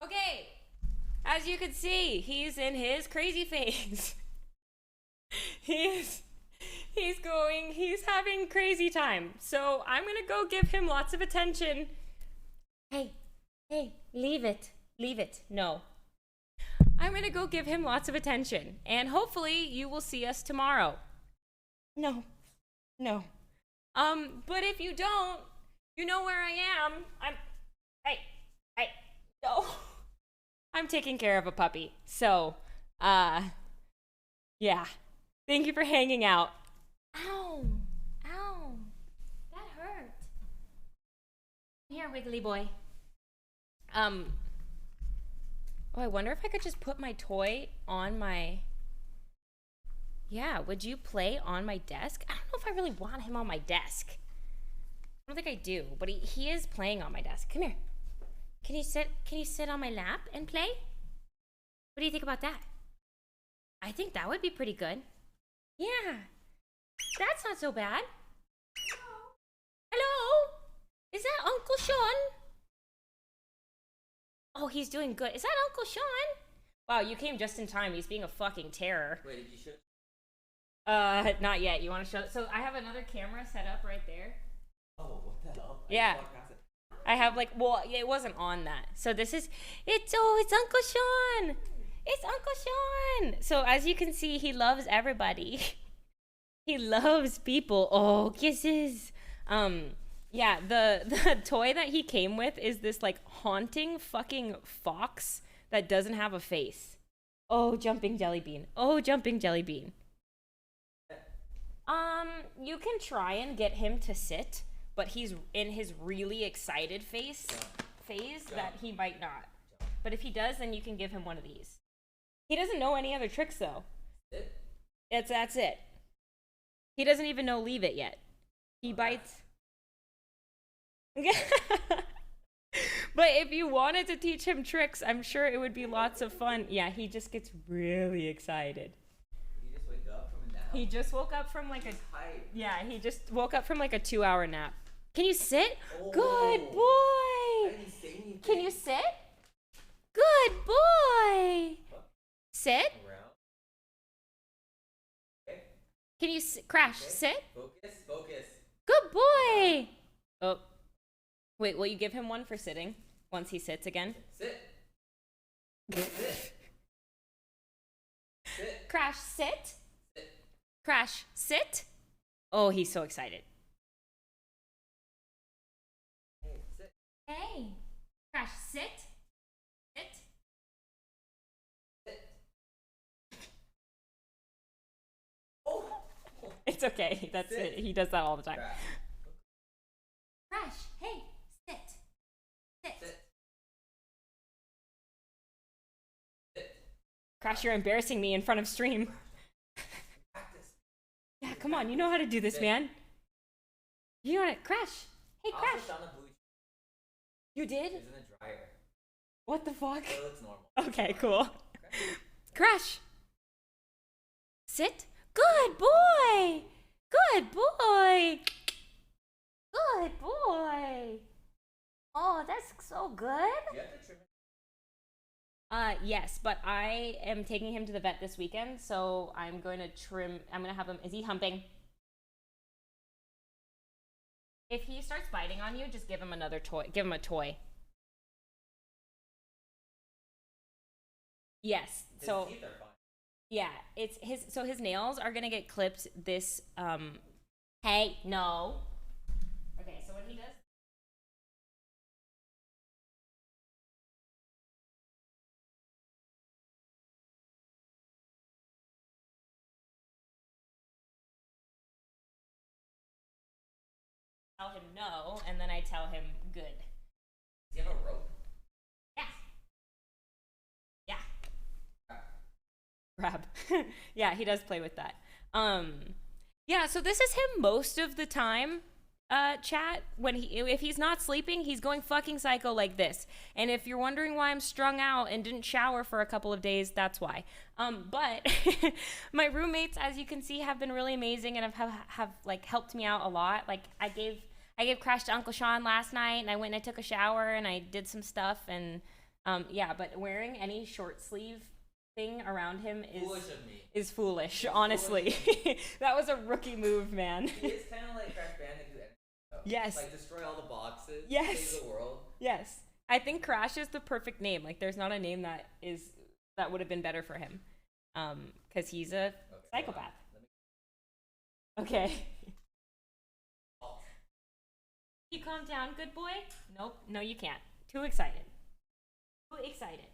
Okay, as you can see, he's in his crazy phase. he's having crazy time. So I'm gonna go give him lots of attention. Hey, leave it. No. I'm gonna go give him lots of attention. And hopefully you will see us tomorrow. No. But if you don't, you know where I am. Hey, no. I'm taking care of a puppy. So, yeah. Thank you for hanging out. Ow. That hurt. Here, Wiggly boy. Oh, I wonder if I could just put my toy on my... Yeah, would you play on my desk? I don't know if I really want him on my desk. I don't think I do, but he is playing on my desk. Come here. Can you sit on my lap and play? What do you think about that? I think that would be pretty good. Yeah. That's not so bad. Hello? Is that Uncle Sean? Oh, he's doing good. Is that Uncle Sean? Wow, you came just in time. He's being a fucking terror. Wait, did you show? Not yet. You want to show? So I have another camera set up right there. Oh, what the hell? Yeah. I have like, well, it wasn't on that. So this is, it's Uncle Sean. It's Uncle Sean. So as you can see, he loves everybody. He loves people. Oh, kisses. Yeah, the toy that he came with is this like haunting fucking fox that doesn't have a face. Oh, jumping jelly bean. Oh, jumping jelly bean. You can try and get him to sit, but he's in his really excited phase that he might not. But if he does, then you can give him one of these. He doesn't know any other tricks though. That's it. He doesn't even know leave it yet. He bites. But if you wanted to teach him tricks, I'm sure it would be lots of fun. Yeah, he just gets really excited. He just wake up from a nap? He just woke up from like He's hype. Yeah, he just woke up from like a 2-hour nap. Can you sit? Oh, Good boy. I didn't say anything. Can you sit? Good boy. Sit. Around. Okay. Can you Crash? Okay. Sit. Focus. Good boy. Oh. Wait, will you give him one for sitting once he sits again? Sit. Sit. Sit. Crash, sit. Sit. Crash, sit. Oh, he's so excited. Hey, sit. Hey. Crash, sit. Sit. Sit. Oh. It's okay. That's Sit. it. He does that all the time. Crash. Crash, hey, sit. Sit. Sit. Sit. Crash, you're embarrassing me in front of stream. Practice. Yeah, come on. You know how to do this, Sit. man. You know how to Crash. Hey, I Crash. also found a blue You did? cheese in the dryer. What the fuck? So it looks normal. Okay, cool. Crash. Sit. Good boy. Good boy. Good boy. Oh, that's so good. You have to trim it. Yes, but I am taking him to the vet this weekend, so I'm going to have him, is he humping? If he starts biting on you, just give him another toy. Give him a toy. Yes, His so, teeth are fine. yeah, it's his nails are gonna get clipped this, hey, no. Okay, so what he does, tell him no, and then I tell him good. Does he have a rope? Yeah. Yeah. Grab. Yeah, he does play with that. Yeah, so this is him most of the time, chat. If he's not sleeping, he's going fucking psycho like this. And if you're wondering why I'm strung out and didn't shower for a couple of days, that's why. But my roommates, as you can see, have been really amazing and have like helped me out a lot. Like I gave Crash to Uncle Sean last night, and I went and I took a shower and I did some stuff, and yeah, but wearing any short sleeve thing around him is foolish, honestly. That was a rookie move, man. He is kind of like Crash Bandicoot. Yes. Like destroy all the boxes. Yes. Save the world. Yes. I think Crash is the perfect name. Like there's not a name that would have been better for him. Cuz he's a psychopath. Okay. You calm down, good boy? Nope. No, you can't. Too excited. Too excited.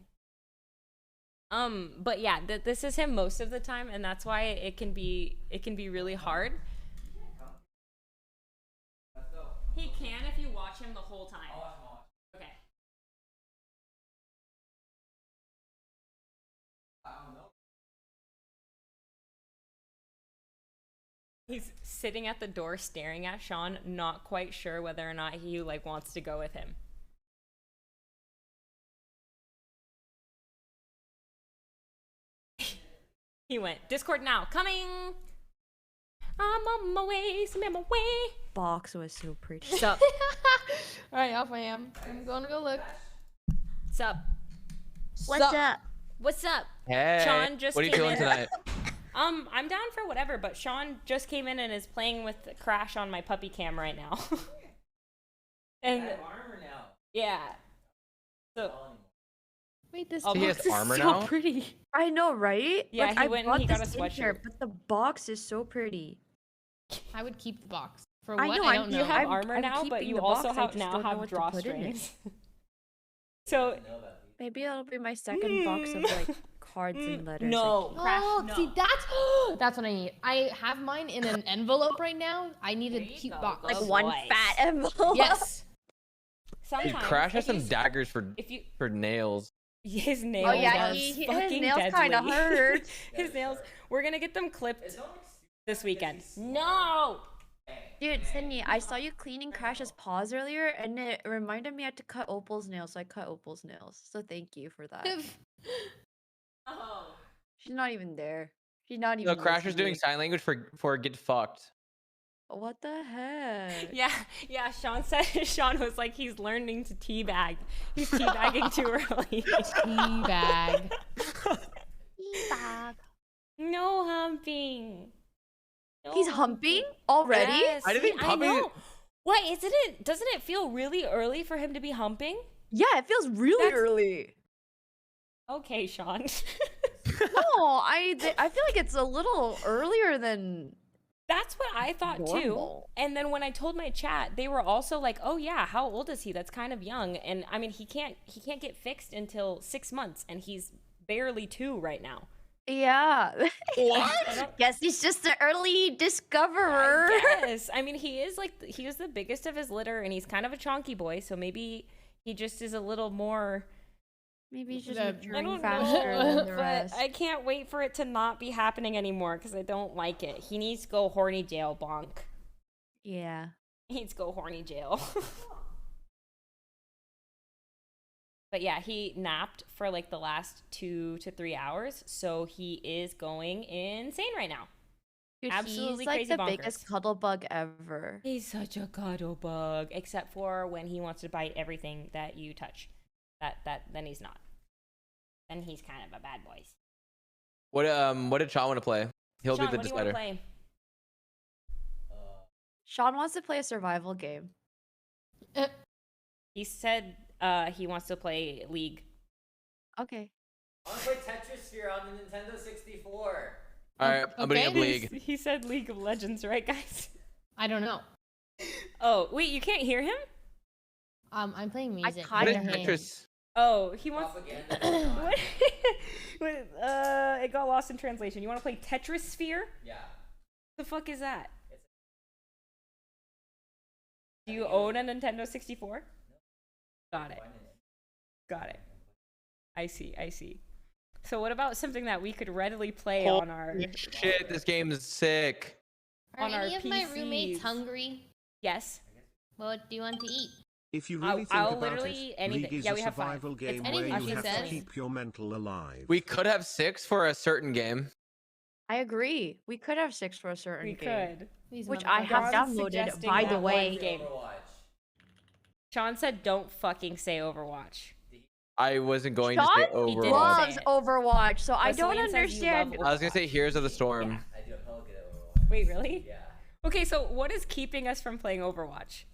But yeah, this is him most of the time, and that's why it can be really hard. Let's go. He can if you watch him the whole time. I'll watch him watch. Okay. I don't know. He's sitting at the door staring at Sean, not quite sure whether or not he like wants to go with him. He went, Discord now, coming! I'm on my way, so I'm on my way. Box was so pretty. What's up? Alright, off I am. I'm gonna go look. What's up? What's up? What's up? Hey. Sean just what are you came feeling in. tonight? I'm down for whatever, but Sean just came in and is playing with Crash on my puppy cam right now. And armor now. yeah. So Wait, this oh, He has box is armor so now? pretty. I know, right? Yeah, like, he I went and bought he got this a in-shirt, sweatshirt. but the box is so pretty. I would keep the box. For I what? know, I don't know. You have I'm- armor I'm now, but keeping you the also box, I have just now don't know have what to put in it. drawstrings. So Maybe it'll be my second box of like cards and letters. no. Crash, Oh, no. see, that's what I need. I have mine in an envelope right now. I need a cute box. Like Oh, one boys. fat envelope. Yes. Sometimes Dude, Crash has if you some daggers for if you nails. his nails Oh yeah, are his fucking nails deadly. kind of hurt. His nails. We're gonna get them clipped this weekend. No. Dude, Sydney, I saw you cleaning Crash's paws earlier, and it reminded me I had to cut Opal's nails, so I cut Opal's nails. So thank you for that. Oh. She's not even there. She's not even. No, Crash is doing listening. sign language for get fucked. What the heck? Yeah. Sean said. Sean was like he's learning to teabag. He's teabagging too early. Teabag. No humping. No He's humping already? Yes, I didn't think I puppy- know. Why isn't it? Doesn't it feel really early for him to be humping? Yeah, it feels really That's- early. Okay, Sean. No, I feel like it's a little earlier than. That's what I thought Normal. too. And then when I told my chat, they were also like, "Oh yeah, how old is he? That's kind of young." And I mean, he can't get fixed until 6 months, and he's barely 2 right now. Yeah. What? Guess he's just an early discoverer. Yes, I mean he is the biggest of his litter, and he's kind of a chonky boy. So maybe he just is a little more. Maybe he's just The- I maturing don't faster know, than the but rest. I can't wait for it to not be happening anymore because I don't like it. He needs to go horny jail, bonk. Yeah. He needs to go horny jail. But yeah, he napped for like the last 2 to 3 hours, so he is going insane right now. Dude, Absolutely he's like crazy the bonkers. biggest cuddle bug ever. He's such a cuddle bug, except for when he wants to bite everything that you touch. Then he's not. Then he's kind of a bad boy. What did Sean want to play? He'll Sean, be the what do you want to decider. play? Sean wants to play a survival game. He said he wants to play League. Okay. I want to play Tetris Sphere on the Nintendo 64. All right, I'm putting up Okay. League. He said League of Legends, right, guys? I don't know. Oh, wait, you can't hear him? I'm playing music. kind What of is Hand. Tetris? Oh, he wants. Propaganda. What? Wait, it got lost in translation. You want to play Tetris Sphere? Yeah. The fuck is that? Do you own a Nintendo 64? Got it. Got it. I see. So what about something that we could readily play on our Holy shit, this game is sick. Are on our any of my roommates PCs? hungry? Yes. What do you want to eat? If you really think I'll about literally it, eat anything. League is Yeah, a we have 5. survival It's game where anything you she have says. to keep your mental alive. We could have 6 for a certain game. I agree. We could have 6 for a certain We game. could. These Which I have John's downloaded, suggesting by that the one way. game. Overwatch. Sean said don't fucking say Overwatch. I wasn't going Sean to say He didn't Overwatch. loves say it. Overwatch, so I But don't Celine says you love understand. I was gonna say Heroes of the Storm. Yeah. I do a hell good at Overwatch. Wait, really? Yeah. Okay, so what is keeping us from playing Overwatch?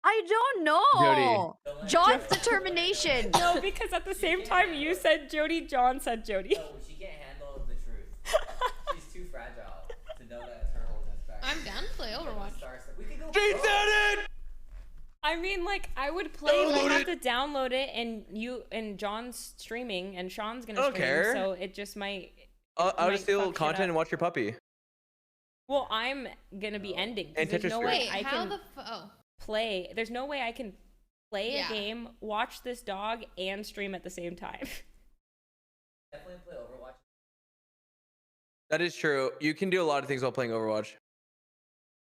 I don't know. John's determination. No, because at the same time you said Jody, John said Jody. No, she can't handle the truth. She's too fragile to know that it's her holding us back. I'm down to play Overwatch. We could go. She said it! I mean, like, I would play, but I have to download it, and you and John's streaming, and Sean's gonna I don't stream, care. so it just might. I'll might just steal fuck shit content up. and watch your puppy. Well, I'm gonna be ending. 'cause And there's Tetris no Sphere. way Wait, I how can oh. play. There's no way I can play Yeah. a game, watch this dog, and stream at the same time. Definitely play Overwatch. That is true. You can do a lot of things while playing Overwatch.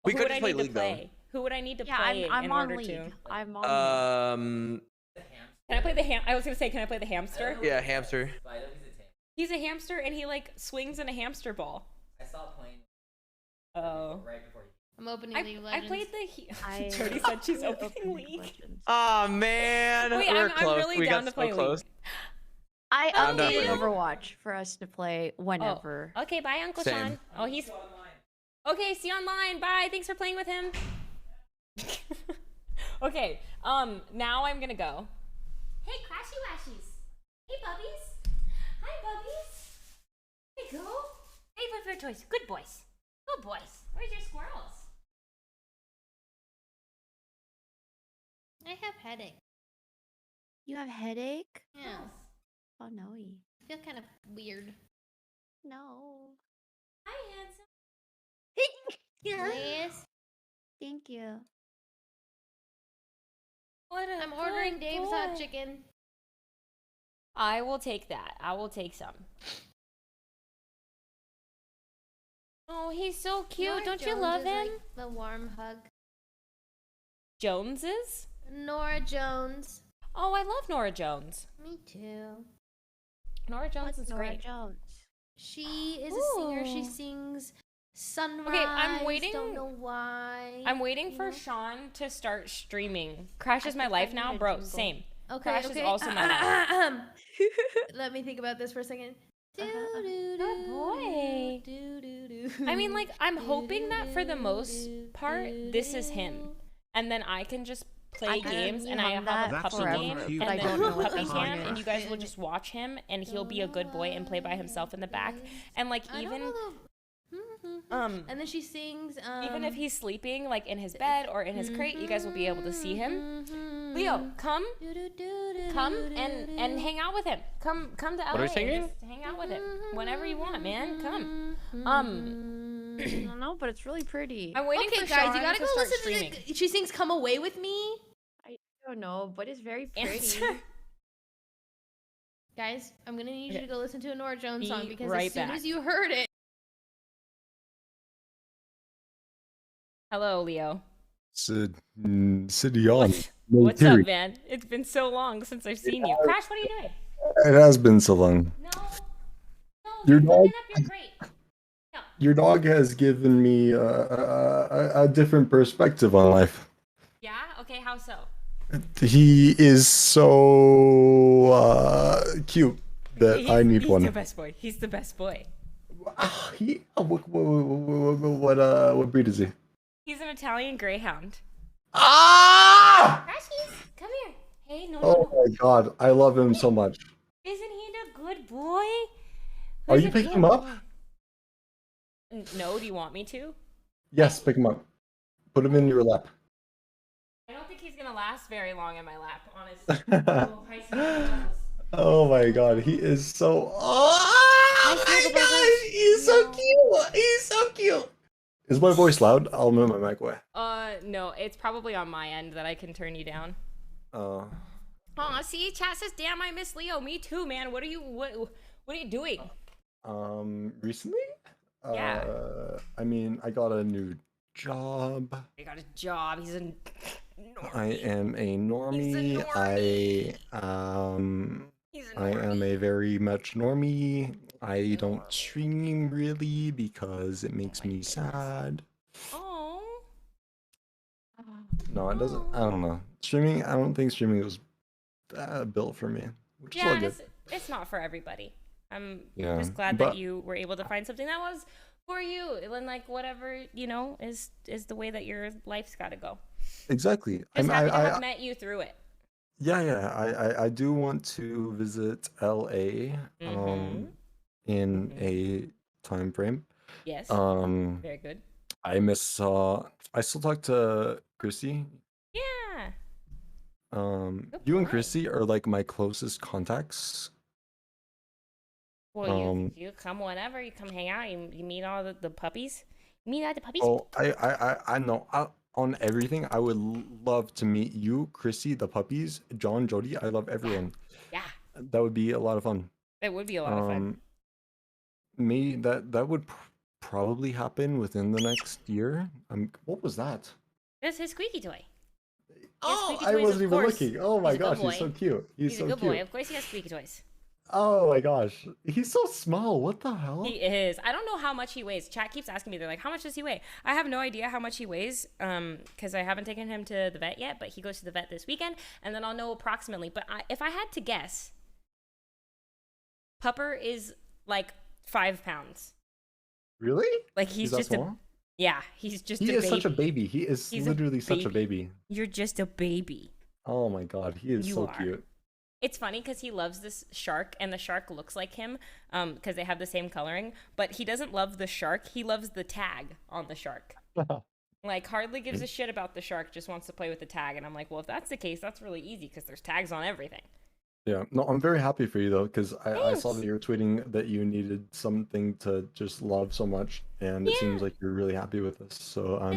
We Who could would I just play need to League play? Who would I need to Yeah, play I'm in on order League. to? I'm on though. The hamster. Can I play the ham? I was gonna say, can I play the I don't hamster? know Yeah, what he hamster. does, but I know he's a tank. He's a hamster, and he like swings in a hamster ball. I saw it playing Oh. right before I'm opening League of Legends. I played the. Jody said she's opening League. Oh man, Wait, we're I'm close. really We down got to play so close. League. I I'm done updated for now. Overwatch for us to play whenever. Oh, okay, bye, Uncle Same. Sean. Oh, he's okay. See you online. Bye. Thanks for playing with him. Okay. Now I'm gonna go. Hey, Crashy Washies. Hey, bubbies. Hi, bubbies. There you go. Hey, Flipper Toys. Good boys. Good boys. Where's your squirrels? I have headache. You have headache? Yeah. Oh no. I feel kind of weird. No. Hi, handsome. Yes. Thank you. What a I'm ordering good Dave's boy. hot chicken. I will take that. I will take some. Oh, he's so cute. Nora Don't you Jones love is him? like the warm hug. Joneses? Nora Jones. Oh, I love Nora Jones. Me too. Nora Jones is Nora great. Jones. She is a singer. She Ooh. sings Sunrise. Okay, I'm waiting. Don't know why. I'm waiting you for know? Sean to start streaming. Crash is my think life I now, need a bro. jingle. Same. Okay, Crash okay. is also my life. Let me think about this for a second. Good boy. I mean, like, I'm hoping that for the most part, this is him, and then I can just play I can games, and be I on have a that puppy forever, game, cute and but I then don't know what puppy the cam, song and is. you guys will just watch him, and he'll be a good boy and play by himself in the back, and like even and then she sings. even if he's sleeping like in his bed or in his crate, you guys will be able to see him. Leo, come and hang out with him. Come to LA. What are we and singing? just hang out with him whenever you want, man. Come. I don't know, but it's really pretty. I'm waiting Okay, for guys, Sean you gotta to go start listen streaming. to She sings "Come Away with Me." I don't know, but it's very pretty. Answer. Guys, I'm gonna need you to go listen to a Nora Jones Be song because right as soon back. as you heard it, Hello, Leo. Sydeon. What's up, man? It's been so long since I've seen you. Crash, what are you doing? It has been so long. No, Your you're dog, cleaning up your crate. No. your dog has given me a different perspective on life. Yeah? Okay, how so? He is so cute that I need he's one. the best boy. He's the best boy. What breed is he? He's an Italian Greyhound. Ah! Crashies, come here. Hey, no, Oh no. my god, I love him so much. Isn't he a good boy? Are Who's you a picking good him up? boy? No, do you want me to? Yes, pick him up. Put him in your lap. I don't think he's gonna last very long in my lap, honestly. Oh my god, he is so. Oh my gosh, he's so cute. He's so cute. Is my voice loud? I'll move my mic away. No, it's probably on my end that I can turn you down. Oh. Aw, see, chat says, "Damn, I miss Leo." Me too, man. What are you doing? Recently? Yeah. I mean, I got a new job. He got a job. He's a. I am a normie. He's a normie. I am a very much normie. I don't stream really because it makes me sad. Oh. No, it doesn't. I don't know. Streaming, I don't think streaming was built for me, which is all Yeah, good. it's not for everybody. I'm Yeah, just glad but- that you were able to find something that was for you, and like whatever is the way that your life's got to go. Exactly. Just happy to have met you through it. Yeah. I do want to visit LA in a time frame. Yes. Very good. I still talk to Chrissy. Yeah. You and Chrissy are like my closest contacts. Well, you come whenever. You come hang out. You meet all the puppies. You meet all the puppies. Oh, I know. On everything, I would love to meet you, Chrissy, the puppies, John, Jody. I love everyone. Yeah. That would be a lot of fun. It would be a lot of fun. That would probably happen within the next year. What was that? That's his squeaky toy. Oh, squeaky I toys, wasn't of even course. looking. Oh my He's a good gosh, he's so boy. cute. He's He's so a good cute. boy. Of course, he has squeaky toys. Oh my gosh. He's so small. What the hell? He is. I don't know how much he weighs. Chat keeps asking me. They're like, how much does he weigh? I have no idea how much he weighs because I haven't taken him to the vet yet, but he goes to the vet this weekend, and then I'll know approximately. But if I had to guess, Pupper is like 5 pounds. Really? Like he's just small? Yeah, he's just He a is baby. such a baby. He is literally such a baby. You're just a baby. Oh my god, he is so cute. It's funny because he loves this shark, and the shark looks like him because they have the same coloring. But he doesn't love the shark. He loves the tag on the shark. Like, hardly gives a shit about the shark, just wants to play with the tag. And I'm like, well, if that's the case, that's really easy because there's tags on everything. Yeah, no, I'm very happy for you though, because I saw that you were tweeting that you needed something to just love so much, and it seems like you're really happy with this. So I'm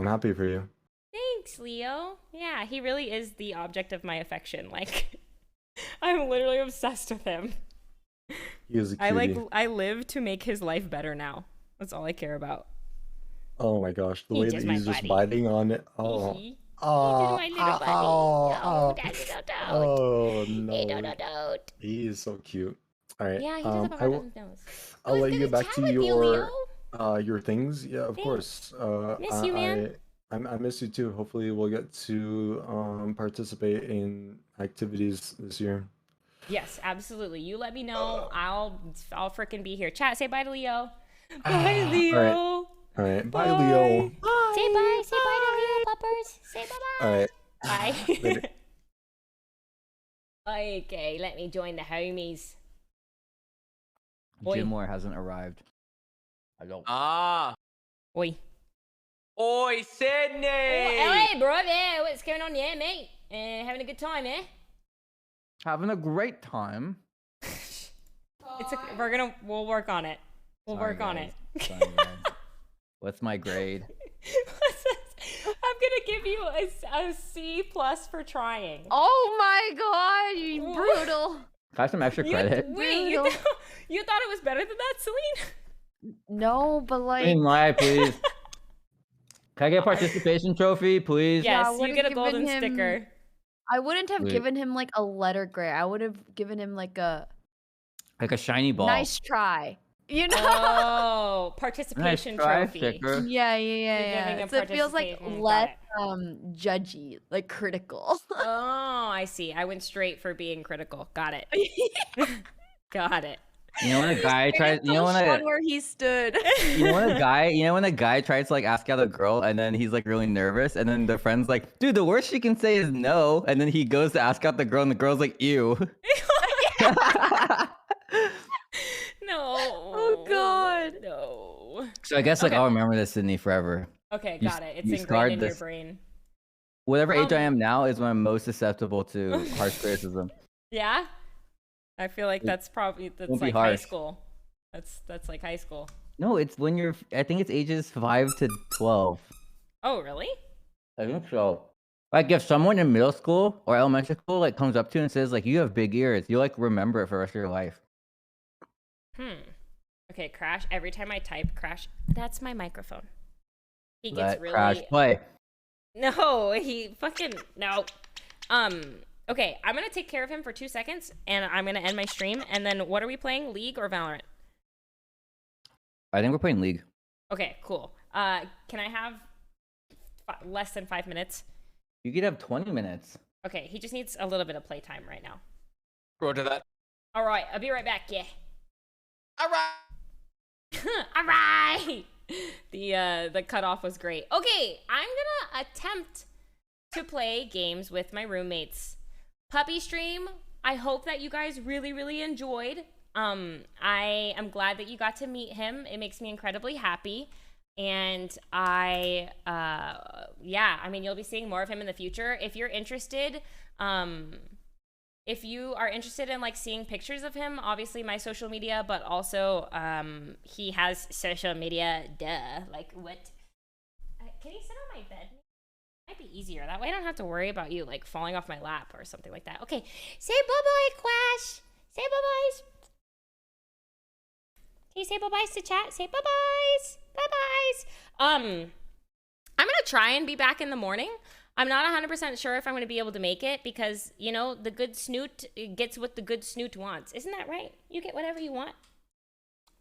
happy for you. Thanks, Leo. Yeah, he really is the object of my affection. Like, I'm literally obsessed with him. He is a cutie. I live to make his life better now. That's all I care about. Oh my gosh, the way that he's just buddy. biting on it. Oh. He's Oh, my little buddy. Oh no. Hey, don't. He is so cute. All right. Yeah, he does have a heart on his nose. I'll let you get back to your things. Yeah, of course. Miss you, man. I miss you too. Hopefully we'll get to participate in activities this year. Yes, absolutely. You let me know. I'll freaking be here. Chat, say bye to Leo. Bye, Leo. All right. Bye, Leo. Bye. Say bye. Say bye to Leo, puppers. Say bye-bye. All right. Bye. Okay, let me join the homies. Jim Moore hasn't arrived. Hello. Oi. Oi, Sydney! Oh, hey, bro. Yeah, what's going on here, mate? Having a good time, eh? Having a great time. We'll work on it. We'll work on it. Sorry, what's my grade? I'm gonna give you a C+ for trying. Oh my god, you brutal. Can I have some extra credit? Wait, you thought it was better than that, Celine? No, but like. Lie, please. Can I get a participation trophy, please? Yes, you get a golden sticker. I wouldn't have given him like a letter grade. I would have given him like a shiny ball. Nice try. You know? Oh, participation trophy. Sticker. Yeah. So it feels like less judgy, like critical. Oh, I see. I went straight for being critical. Got it. Got it. You know when a guy tries, where he stood. You know when a guy tries to like ask out a girl and then he's like really nervous and then the friend's like, dude, the worst she can say is no, and then he goes to ask out the girl and the girl's like, ew. No. Oh god. No. So I guess like I'll remember this, Sydney, forever. Okay, got it. It's ingrained in your brain. Whatever age I am now is when I'm most susceptible to harsh criticism. Yeah? I feel like that's like high school. That's like high school. No, it's when I think it's ages 5 to 12. Oh, really? I think so. Like if someone in middle school or elementary school like comes up to you and says like you have big ears, you like remember it for the rest of your life. Okay, Crash. Every time I type Crash, that's my microphone. He gets really Crash play. No, he fucking no. Okay, I'm gonna take care of him for 2 seconds, and I'm gonna end my stream. And then, what are we playing? League or Valorant? I think we're playing League. Okay, cool. Can I have less than 5 minutes? You could have 20 minutes. Okay, he just needs a little bit of playtime right now. Roger that. All right, I'll be right back. Yeah. All right. All right. The cutoff was great. Okay, I'm gonna attempt to play games with my roommates. Puppy stream. I hope that you guys really, really enjoyed. I am glad that you got to meet him. It makes me incredibly happy. And I mean, you'll be seeing more of him in the future. If you're interested, if you are interested in like seeing pictures of him, obviously my social media, but also he has social media. Duh. Like what? Can he sit on my bed? Might be easier. That way I don't have to worry about you like falling off my lap or something like that. Okay. Say bye-bye, Quash. Say bye-byes. Can you say bye-byes to chat? Say bye-byes. Bye-byes. I'm gonna try and be back in the morning. I'm not 100% sure if I'm going to be able to make it because, you know, the good snoot gets what the good snoot wants. Isn't that right? You get whatever you want.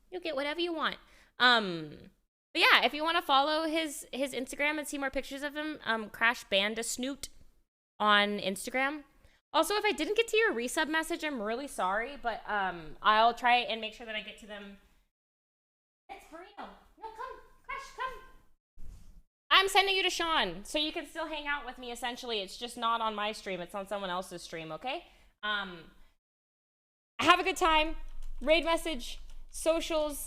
You get whatever you want. But yeah, if you want to follow his Instagram and see more pictures of him, Crash Banda Snoot on Instagram. Also, if I didn't get to your resub message, I'm really sorry, but I'll try and make sure that I get to them. It's for real. No, come. Crash, come. I'm sending you to Sean, so you can still hang out with me, essentially. It's just not on my stream. It's on someone else's stream, okay? Have a good time. Raid message, socials.